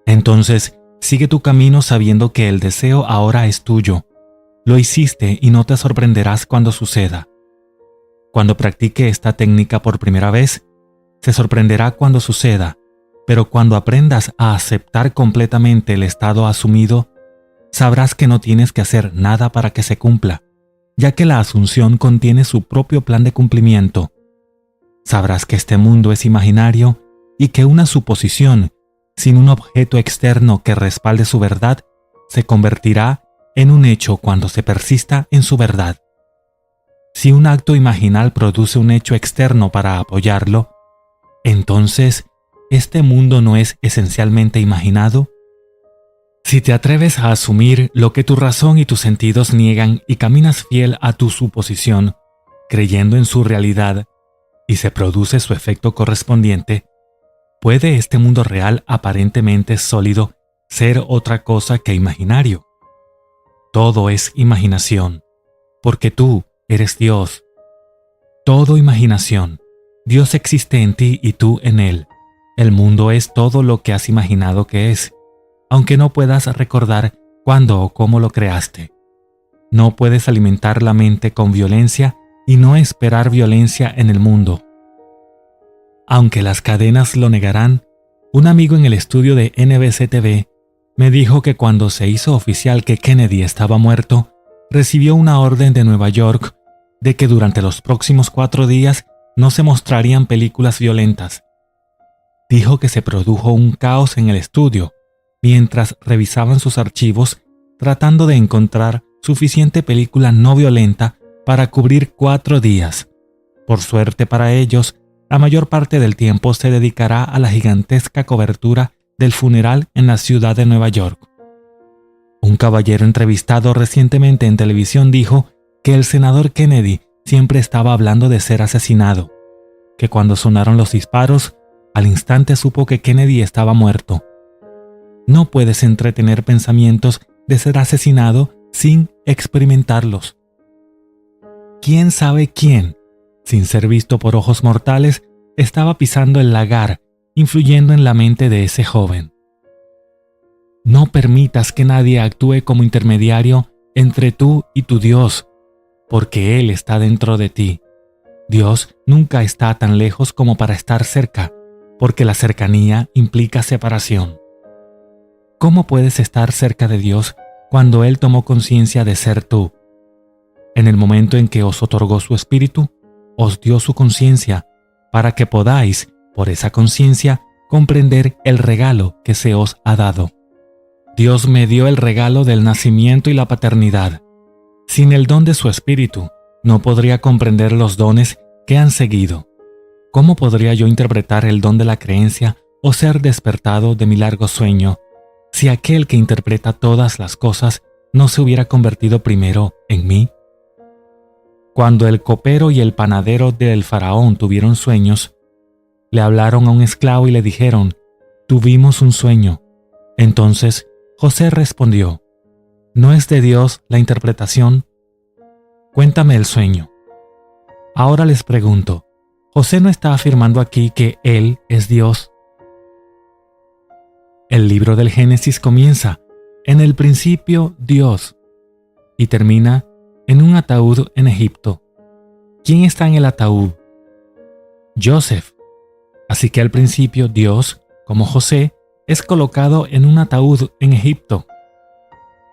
Entonces, sigue tu camino sabiendo que el deseo ahora es tuyo. Lo hiciste y no te sorprenderás cuando suceda. Cuando practique esta técnica por primera vez, se sorprenderá cuando suceda, pero cuando aprendas a aceptar completamente el estado asumido, sabrás que no tienes que hacer nada para que se cumpla, ya que la asunción contiene su propio plan de cumplimiento. Sabrás que este mundo es imaginario y que una suposición, sin un objeto externo que respalde su verdad, se convertirá en un hecho cuando se persista en su verdad. Si un acto imaginal produce un hecho externo para apoyarlo, entonces, ¿este mundo no es esencialmente imaginado? Si te atreves a asumir lo que tu razón y tus sentidos niegan y caminas fiel a tu suposición, creyendo en su realidad, y se produce su efecto correspondiente, ¿puede este mundo real aparentemente sólido ser otra cosa que imaginario. Todo es imaginación, porque tú eres Dios. Todo imaginación. Dios existe en ti y tú en Él. El mundo es todo lo que has imaginado que es, aunque no puedas recordar cuándo o cómo lo creaste. No puedes alimentar la mente con violencia y no esperar violencia en el mundo. Aunque las cadenas lo negarán, un amigo en el estudio de NBC TV me dijo que cuando se hizo oficial que Kennedy estaba muerto, recibió una orden de Nueva York de que durante los próximos 4 días no se mostrarían películas violentas. Dijo que se produjo un caos en el estudio mientras revisaban sus archivos tratando de encontrar suficiente película no violenta para cubrir 4 días. Por suerte para ellos, la mayor parte del tiempo se dedicará a la gigantesca cobertura del funeral en la ciudad de Nueva York. Un caballero entrevistado recientemente en televisión dijo que el senador Kennedy siempre estaba hablando de ser asesinado, que cuando sonaron los disparos, al instante supo que Kennedy estaba muerto. No puedes entretener pensamientos de ser asesinado sin experimentarlos. ¿Quién sabe quién, sin ser visto por ojos mortales, estaba pisando el lagar, influyendo en la mente de ese joven? No permitas que nadie actúe como intermediario entre tú y tu Dios, porque Él está dentro de ti. Dios nunca está tan lejos como para estar cerca, porque la cercanía implica separación. ¿Cómo puedes estar cerca de Dios cuando Él tomó conciencia de ser tú? En el momento en que os otorgó su espíritu, os dio su conciencia, para que podáis, por esa conciencia, comprender el regalo que se os ha dado. Dios me dio el regalo del nacimiento y la paternidad. Sin el don de su espíritu, no podría comprender los dones que han seguido. ¿Cómo podría yo interpretar el don de la creencia o ser despertado de mi largo sueño, si aquel que interpreta todas las cosas no se hubiera convertido primero en mí? Cuando el copero y el panadero del faraón tuvieron sueños, le hablaron a un esclavo y le dijeron: «Tuvimos un sueño». Entonces José respondió: «¿No es de Dios la interpretación? Cuéntame el sueño». Ahora les pregunto, ¿José no está afirmando aquí que Él es Dios? El libro del Génesis comienza: «En el principio Dios», y termina en un ataúd en Egipto. ¿Quién está en el ataúd? Joseph. Así que al principio Dios, como José, es colocado en un ataúd en Egipto.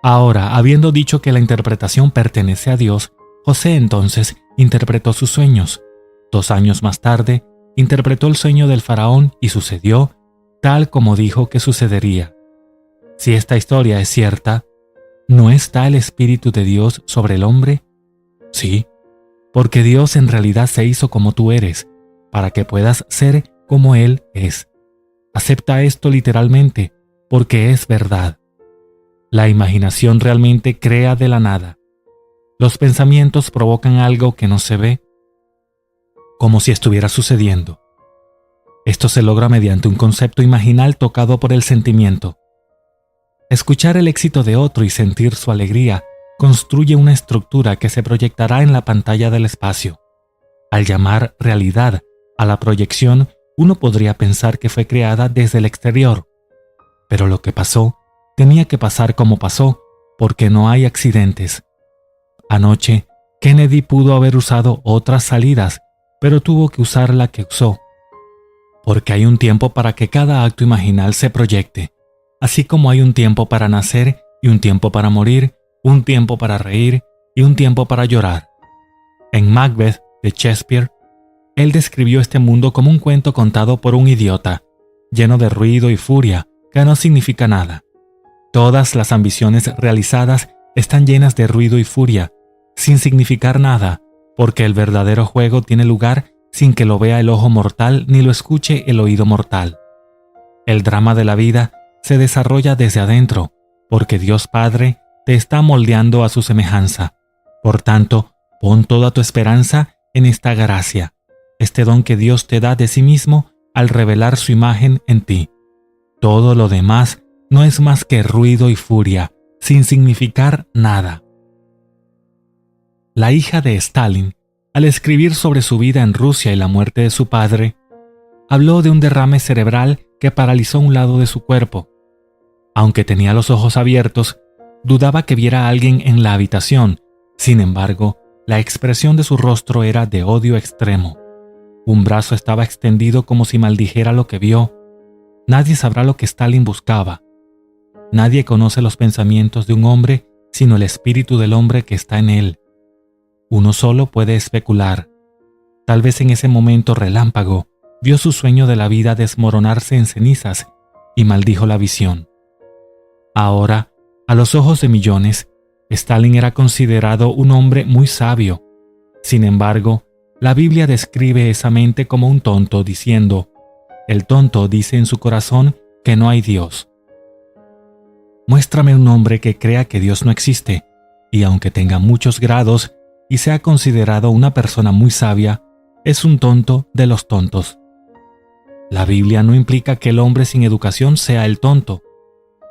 Ahora, habiendo dicho que la interpretación pertenece a Dios, José entonces interpretó sus sueños. 2 años más tarde, interpretó el sueño del faraón y sucedió tal como dijo que sucedería. Si esta historia es cierta, ¿no está el Espíritu de Dios sobre el hombre? Sí, porque Dios en realidad se hizo como tú eres, para que puedas ser como Él es. Acepta esto literalmente, porque es verdad. La imaginación realmente crea de la nada. Los pensamientos provocan algo que no se ve, como si estuviera sucediendo. Esto se logra mediante un concepto imaginal tocado por el sentimiento. Escuchar el éxito de otro y sentir su alegría construye una estructura que se proyectará en la pantalla del espacio. Al llamar realidad a la proyección, uno podría pensar que fue creada desde el exterior. Pero lo que pasó tenía que pasar como pasó, porque no hay accidentes. Anoche, Kennedy pudo haber usado otras salidas, pero tuvo que usar la que usó. Porque hay un tiempo para que cada acto imaginal se proyecte, así como hay un tiempo para nacer y un tiempo para morir, un tiempo para reír y un tiempo para llorar. En Macbeth de Shakespeare, él describió este mundo como un cuento contado por un idiota, lleno de ruido y furia, que no significa nada. Todas las ambiciones realizadas están llenas de ruido y furia, sin significar nada, porque el verdadero juego tiene lugar sin que lo vea el ojo mortal ni lo escuche el oído mortal. El drama de la vida se desarrolla desde adentro, porque Dios Padre te está moldeando a su semejanza. Por tanto, pon toda tu esperanza en esta gracia, este don que Dios te da de sí mismo al revelar su imagen en ti. Todo lo demás no es más que ruido y furia, sin significar nada. La hija de Stalin, al escribir sobre su vida en Rusia y la muerte de su padre, habló de un derrame cerebral que paralizó un lado de su cuerpo. Aunque tenía los ojos abiertos, dudaba que viera a alguien en la habitación. Sin embargo, la expresión de su rostro era de odio extremo. Un brazo estaba extendido como si maldijera lo que vio. Nadie sabrá lo que Stalin buscaba. Nadie conoce los pensamientos de un hombre sino el espíritu del hombre que está en él. Uno solo puede especular. Tal vez en ese momento relámpago vio su sueño de la vida desmoronarse en cenizas y maldijo la visión. Ahora, a los ojos de millones, Stalin era considerado un hombre muy sabio. Sin embargo, la Biblia describe esa mente como un tonto, diciendo: el tonto dice en su corazón que no hay Dios. Muéstrame un hombre que crea que Dios no existe, y aunque tenga muchos grados y sea considerado una persona muy sabia, es un tonto de los tontos. La Biblia no implica que el hombre sin educación sea el tonto,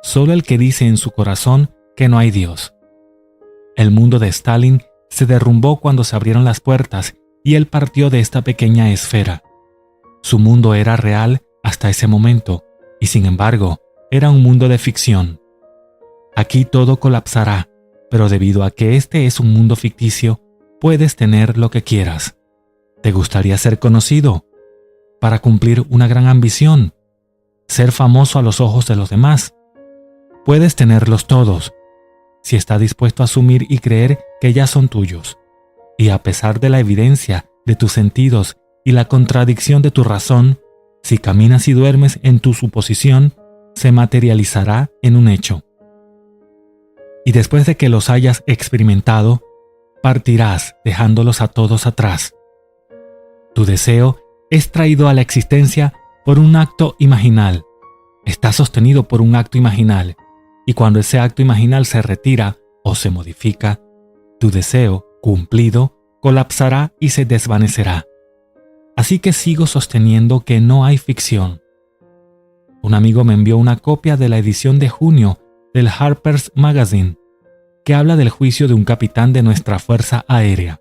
solo el que dice en su corazón que no hay Dios. El mundo de Stalin se derrumbó cuando se abrieron las puertas y él partió de esta pequeña esfera. Su mundo era real hasta ese momento, y sin embargo, era un mundo de ficción. Aquí todo colapsará, pero debido a que este es un mundo ficticio, puedes tener lo que quieras. ¿Te gustaría ser conocido? Para cumplir una gran ambición, ser famoso a los ojos de los demás. Puedes tenerlos todos, si estás dispuesto a asumir y creer que ya son tuyos. Y a pesar de la evidencia de tus sentidos y la contradicción de tu razón, si caminas y duermes en tu suposición, se materializará en un hecho. Y después de que los hayas experimentado, partirás dejándolos a todos atrás. Tu deseo es traído a la existencia por un acto imaginal. Está sostenido por un acto imaginal, y cuando ese acto imaginal se retira o se modifica, tu deseo, cumplido, colapsará y se desvanecerá. Así que sigo sosteniendo que no hay ficción. Un amigo me envió una copia de la edición de junio del Harper's Magazine, que habla del juicio de un capitán de nuestra Fuerza Aérea.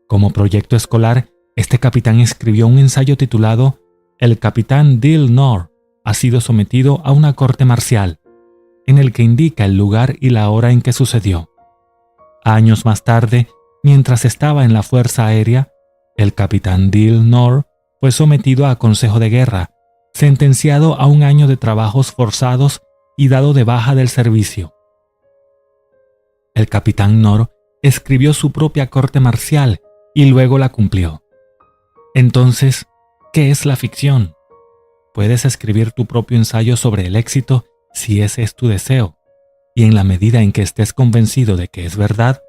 Como proyecto escolar, este capitán escribió un ensayo titulado El capitán Dale Knorr ha sido sometido a una corte marcial, en el que indica el lugar y la hora en que sucedió. Años más tarde, mientras estaba en la Fuerza Aérea, el capitán Dale Knorr fue sometido a consejo de guerra, sentenciado a 1 año de trabajos forzados y dado de baja del servicio. El capitán Knorr escribió su propia corte marcial y luego la cumplió. Entonces, ¿qué es la ficción? Puedes escribir tu propio ensayo sobre el éxito si ese es tu deseo, y en la medida en que estés convencido de que es verdad,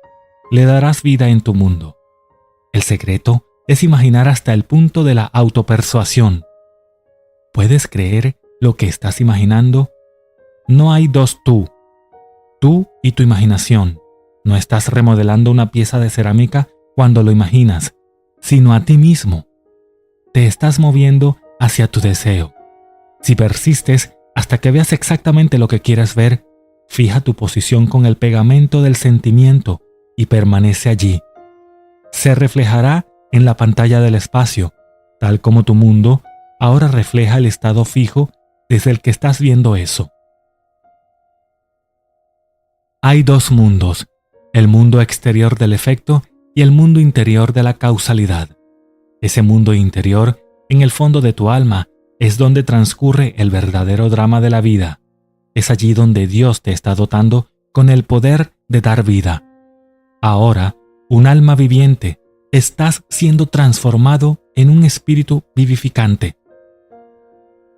le darás vida en tu mundo. El secreto es imaginar hasta el punto de la autopersuasión. ¿Puedes creer lo que estás imaginando? No hay dos tú y tu imaginación. No estás remodelando una pieza de cerámica cuando lo imaginas, sino a ti mismo. Te estás moviendo hacia tu deseo. Si persistes hasta que veas exactamente lo que quieres ver, fija tu posición con el pegamento del sentimiento y permanece allí. Se reflejará en la pantalla del espacio, tal como tu mundo ahora refleja el estado fijo desde el que estás viendo eso. Hay 2 mundos, el mundo exterior del efecto y el mundo interior de la causalidad. Ese mundo interior, en el fondo de tu alma, es donde transcurre el verdadero drama de la vida. Es allí donde Dios te está dotando con el poder de dar vida. Ahora, un alma viviente, estás siendo transformado en un espíritu vivificante.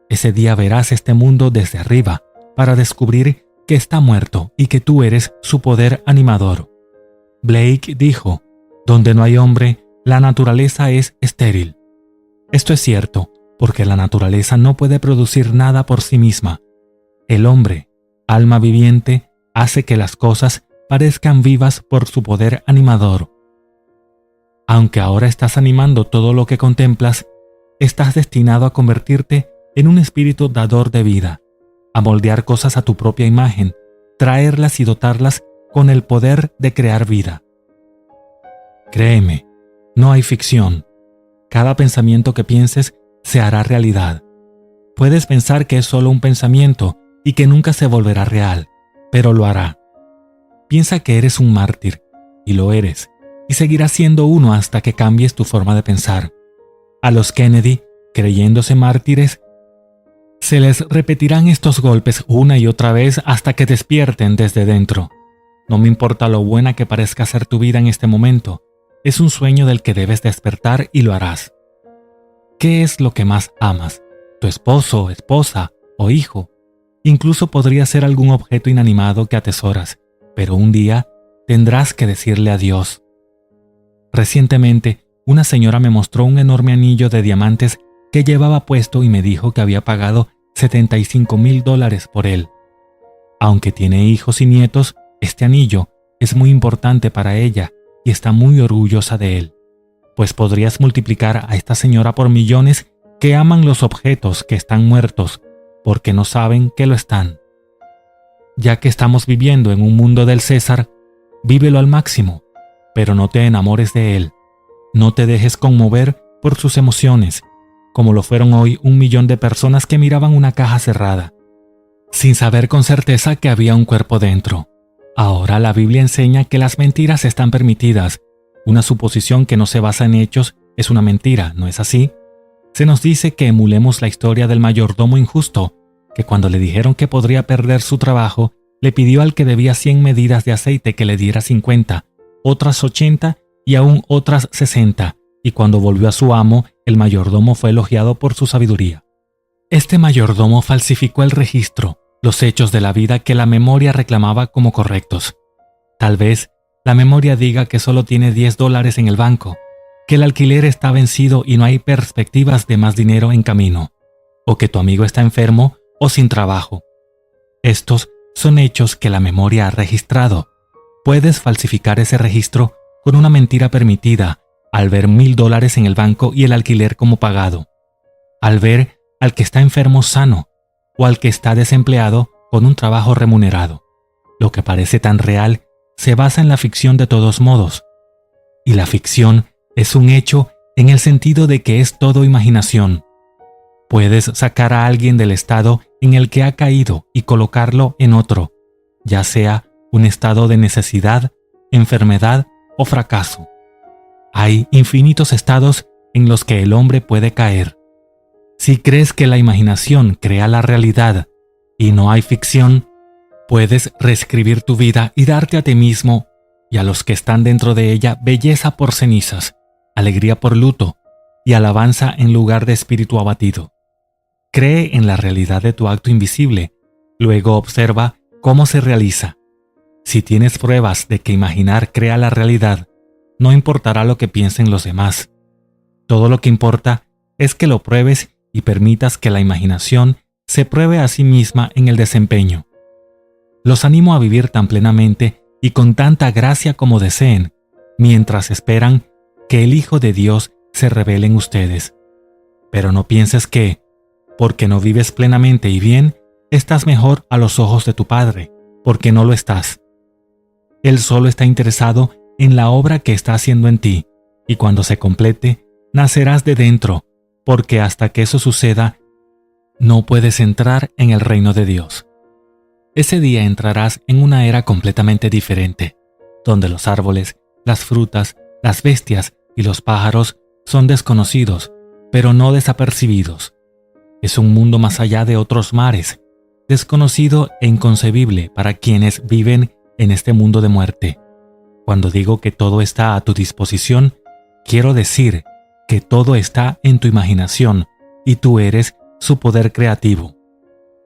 Ese día verás este mundo desde arriba para descubrir que está muerto y que tú eres su poder animador. Blake dijo: donde no hay hombre, la naturaleza es estéril. Esto es cierto, porque la naturaleza no puede producir nada por sí misma. El hombre, alma viviente, hace que las cosas parezcan vivas por su poder animador. Aunque ahora estás animando todo lo que contemplas, estás destinado a convertirte en un espíritu dador de vida. a moldear cosas a tu propia imagen, traerlas y dotarlas con el poder de crear vida. Créeme, no hay ficción. Cada pensamiento que pienses se hará realidad. Puedes pensar que es solo un pensamiento y que nunca se volverá real, pero lo hará. Piensa que eres un mártir, y lo eres, y seguirás siendo uno hasta que cambies tu forma de pensar. A los Kennedy, creyéndose mártires, se les repetirán estos golpes una y otra vez hasta que despierten desde dentro. No me importa lo buena que parezca ser tu vida en este momento, es un sueño del que debes despertar y lo harás. ¿Qué es lo que más amas? ¿Tu esposo, esposa o hijo? Incluso podría ser algún objeto inanimado que atesoras, pero un día tendrás que decirle adiós. Recientemente, una señora me mostró un enorme anillo de diamantes que llevaba puesto y me dijo que había pagado $75,000 por él. Aunque tiene hijos y nietos, este anillo es muy importante para ella y está muy orgullosa de él, pues podrías multiplicar a esta señora por millones que aman los objetos que están muertos porque no saben que lo están. Ya que estamos viviendo en un mundo del César, vívelo al máximo, pero no te enamores de él. No te dejes conmover por sus emociones, como lo fueron hoy 1 millón de personas que miraban una caja cerrada, sin saber con certeza que había un cuerpo dentro. Ahora la Biblia enseña que las mentiras están permitidas. Una suposición que no se basa en hechos es una mentira, ¿no es así? Se nos dice que emulemos la historia del mayordomo injusto, que cuando le dijeron que podría perder su trabajo, le pidió al que debía 100 medidas de aceite que le diera 50, otras 80 y aún otras 60, y cuando volvió a su amo, el mayordomo fue elogiado por su sabiduría. Este mayordomo falsificó el registro, los hechos de la vida que la memoria reclamaba como correctos. Tal vez la memoria diga que solo tiene $10 en el banco, que el alquiler está vencido y no hay perspectivas de más dinero en camino, o que tu amigo está enfermo o sin trabajo. Estos son hechos que la memoria ha registrado. Puedes falsificar ese registro con una mentira permitida al ver $1,000 en el banco y el alquiler como pagado, al ver al que está enfermo sano o al que está desempleado con un trabajo remunerado. Lo que parece tan real se basa en la ficción de todos modos, y la ficción es un hecho en el sentido de que es todo imaginación. Puedes sacar a alguien del estado en el que ha caído y colocarlo en otro, ya sea un estado de necesidad, enfermedad o fracaso. Hay infinitos estados en los que el hombre puede caer. Si crees que la imaginación crea la realidad y no hay ficción, puedes reescribir tu vida y darte a ti mismo y a los que están dentro de ella belleza por cenizas, alegría por luto y alabanza en lugar de espíritu abatido. Cree en la realidad de tu acto invisible, luego observa cómo se realiza. Si tienes pruebas de que imaginar crea la realidad, no importará lo que piensen los demás. Todo lo que importa es que lo pruebes y permitas que la imaginación se pruebe a sí misma en el desempeño. Los animo a vivir tan plenamente y con tanta gracia como deseen, mientras esperan que el Hijo de Dios se revele en ustedes. Pero no pienses que, porque no vives plenamente y bien, estás mejor a los ojos de tu Padre, porque no lo estás. Él solo está interesado en la obra que está haciendo en ti, y cuando se complete, nacerás de dentro, porque hasta que eso suceda, no puedes entrar en el reino de Dios. Ese día entrarás en una era completamente diferente, donde los árboles, las frutas, las bestias y los pájaros son desconocidos, pero no desapercibidos. Es un mundo más allá de otros mares, desconocido e inconcebible para quienes viven en este mundo de muerte. Cuando digo que todo está a tu disposición, quiero decir que todo está en tu imaginación y tú eres su poder creativo.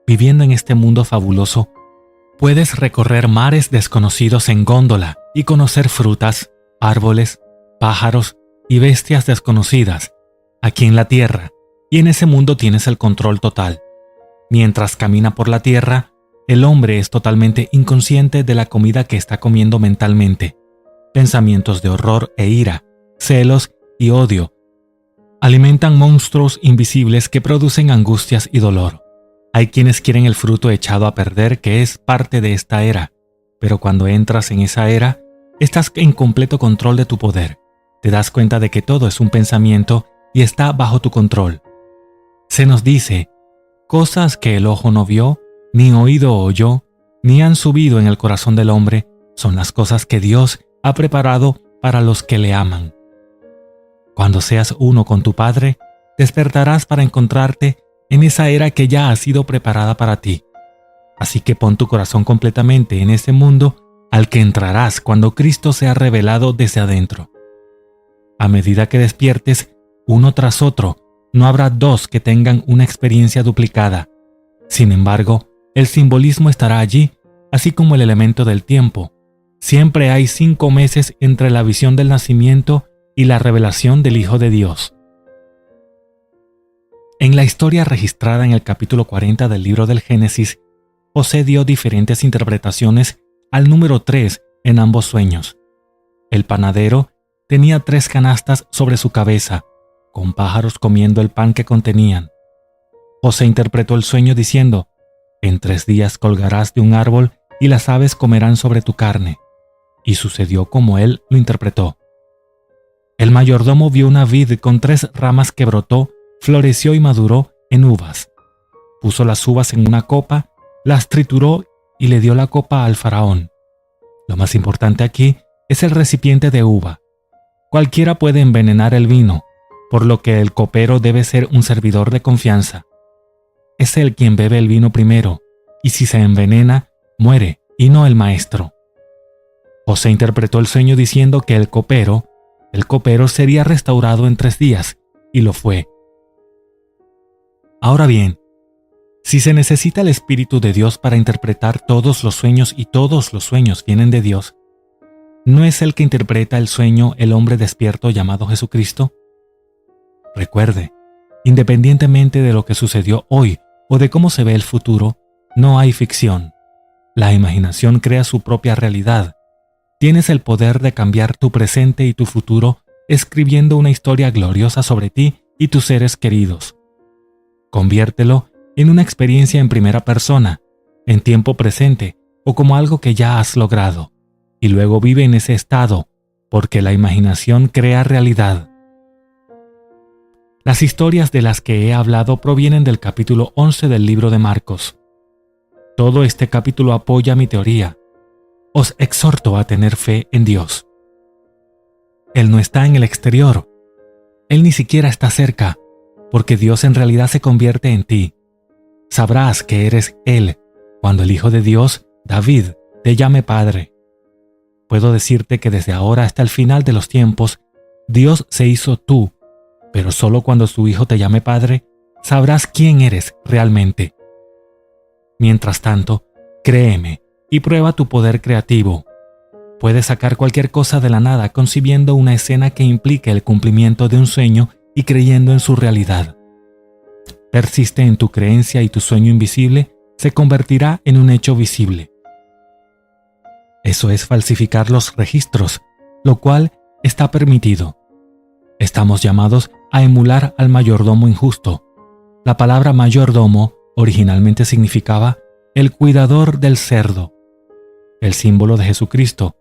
Viviendo en este mundo fabuloso, puedes recorrer mares desconocidos en góndola y conocer frutas, árboles, pájaros y bestias desconocidas aquí en la tierra, y en ese mundo tienes el control total. Mientras camina por la tierra, el hombre es totalmente inconsciente de la comida que está comiendo mentalmente. Pensamientos de horror e ira, celos y odio alimentan monstruos invisibles que producen angustias y dolor. Hay quienes quieren el fruto echado a perder, que es parte de esta era, pero cuando entras en esa era, estás en completo control de tu poder. Te das cuenta de que todo es un pensamiento y está bajo tu control. Se nos dice, cosas que el ojo no vio, ni oído oyó, ni han subido en el corazón del hombre, son las cosas que Dios ha preparado para los que le aman. Cuando seas uno con tu Padre, despertarás para encontrarte en esa era que ya ha sido preparada para ti. Así que pon tu corazón completamente en ese mundo al que entrarás cuando Cristo sea revelado desde adentro. A medida que despiertes, uno tras otro, no habrá dos que tengan una experiencia duplicada. Sin embargo, el simbolismo estará allí, así como el elemento del tiempo. Siempre hay 5 meses entre la visión del nacimiento y la revelación del Hijo de Dios. En la historia registrada en el capítulo 40 del libro del Génesis, José dio diferentes interpretaciones al número 3 en ambos sueños. El panadero tenía 3 canastas sobre su cabeza, con pájaros comiendo el pan que contenían. José interpretó el sueño diciendo, «En 3 días colgarás de un árbol y las aves comerán sobre tu carne». Y sucedió como él lo interpretó. El mayordomo vio una vid con 3 ramas que brotó, floreció y maduró en uvas. Puso las uvas en una copa, las trituró y le dio la copa al faraón. Lo más importante aquí es el recipiente de uva. Cualquiera puede envenenar el vino, por lo que el copero debe ser un servidor de confianza. Es él quien bebe el vino primero, y si se envenena, muere, y no el maestro. José interpretó el sueño diciendo que el copero sería restaurado en 3 días, y lo fue. Ahora bien, si se necesita el Espíritu de Dios para interpretar todos los sueños y todos los sueños vienen de Dios, ¿no es el que interpreta el sueño el hombre despierto llamado Jesucristo? Recuerde, independientemente de lo que sucedió hoy o de cómo se ve el futuro, no hay ficción. La imaginación crea su propia realidad. Tienes el poder de cambiar tu presente y tu futuro escribiendo una historia gloriosa sobre ti y tus seres queridos. Conviértelo en una experiencia en primera persona, en tiempo presente o como algo que ya has logrado, y luego vive en ese estado, porque la imaginación crea realidad. Las historias de las que he hablado provienen del capítulo 11 del libro de Marcos. Todo este capítulo apoya mi teoría. Os exhorto a tener fe en Dios. Él no está en el exterior. Él ni siquiera está cerca, porque Dios en realidad se convierte en ti. Sabrás que eres Él cuando el Hijo de Dios, David, te llame Padre. Puedo decirte que desde ahora hasta el final de los tiempos, Dios se hizo tú, pero solo cuando su Hijo te llame Padre, sabrás quién eres realmente. Mientras tanto, créeme y prueba tu poder creativo. Puedes sacar cualquier cosa de la nada concibiendo una escena que implique el cumplimiento de un sueño y creyendo en su realidad. Persiste en tu creencia y tu sueño invisible se convertirá en un hecho visible. Eso es falsificar los registros, lo cual está permitido. Estamos llamados a emular al mayordomo injusto. La palabra mayordomo originalmente significaba el cuidador del cerdo. El símbolo de Jesucristo,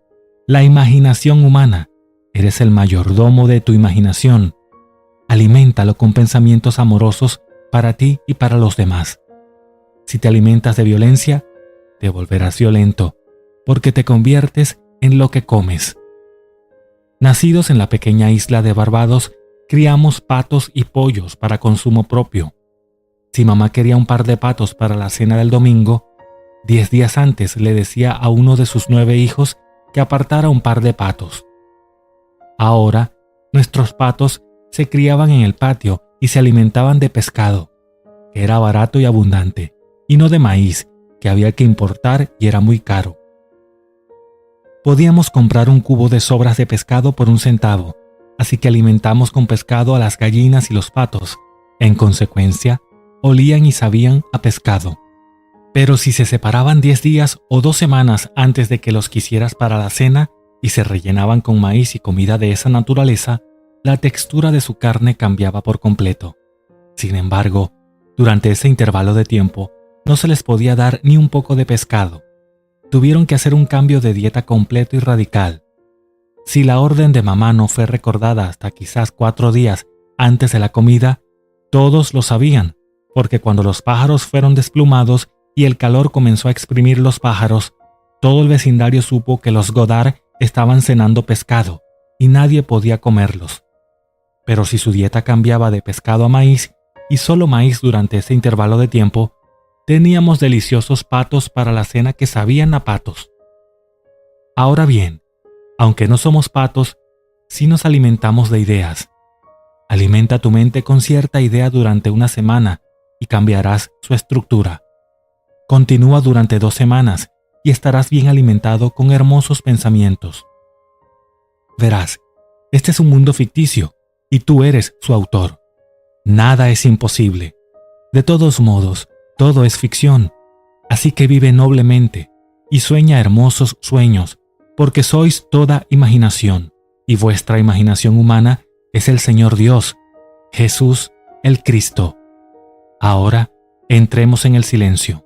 la imaginación humana. Eres el mayordomo de tu imaginación. Aliméntalo con pensamientos amorosos para ti y para los demás. Si te alimentas de violencia, te volverás violento, porque te conviertes en lo que comes. Nacidos en la pequeña isla de Barbados, criamos patos y pollos para consumo propio. Si mamá quería un par de patos para la cena del domingo, 10 días antes le decía a uno de sus 9 hijos que apartara un par de patos. Ahora, nuestros patos se criaban en el patio y se alimentaban de pescado, que era barato y abundante, y no de maíz, que había que importar y era muy caro. Podíamos comprar un cubo de sobras de pescado por 1 centavo, así que alimentamos con pescado a las gallinas y los patos. En consecuencia, olían y sabían a pescado. Pero si se separaban 10 días o 2 semanas antes de que los quisieras para la cena y se rellenaban con maíz y comida de esa naturaleza, la textura de su carne cambiaba por completo. Sin embargo, durante ese intervalo de tiempo, no se les podía dar ni un poco de pescado. Tuvieron que hacer un cambio de dieta completo y radical. Si la orden de mamá no fue recordada hasta quizás 4 días antes de la comida, todos lo sabían, porque cuando los pájaros fueron desplumados y el calor comenzó a exprimir los pájaros, todo el vecindario supo que los Godard estaban cenando pescado y nadie podía comerlos. Pero si su dieta cambiaba de pescado a maíz y solo maíz durante ese intervalo de tiempo, teníamos deliciosos patos para la cena que sabían a patos. Ahora bien, aunque no somos patos, sí nos alimentamos de ideas. Alimenta tu mente con cierta idea durante una semana y cambiarás su estructura. Continúa durante 2 semanas y estarás bien alimentado con hermosos pensamientos. Verás, este es un mundo ficticio y tú eres su autor. Nada es imposible. De todos modos, todo es ficción. Así que vive noblemente y sueña hermosos sueños, porque sois toda imaginación, y vuestra imaginación humana es el Señor Dios, Jesús el Cristo. Ahora entremos en el silencio.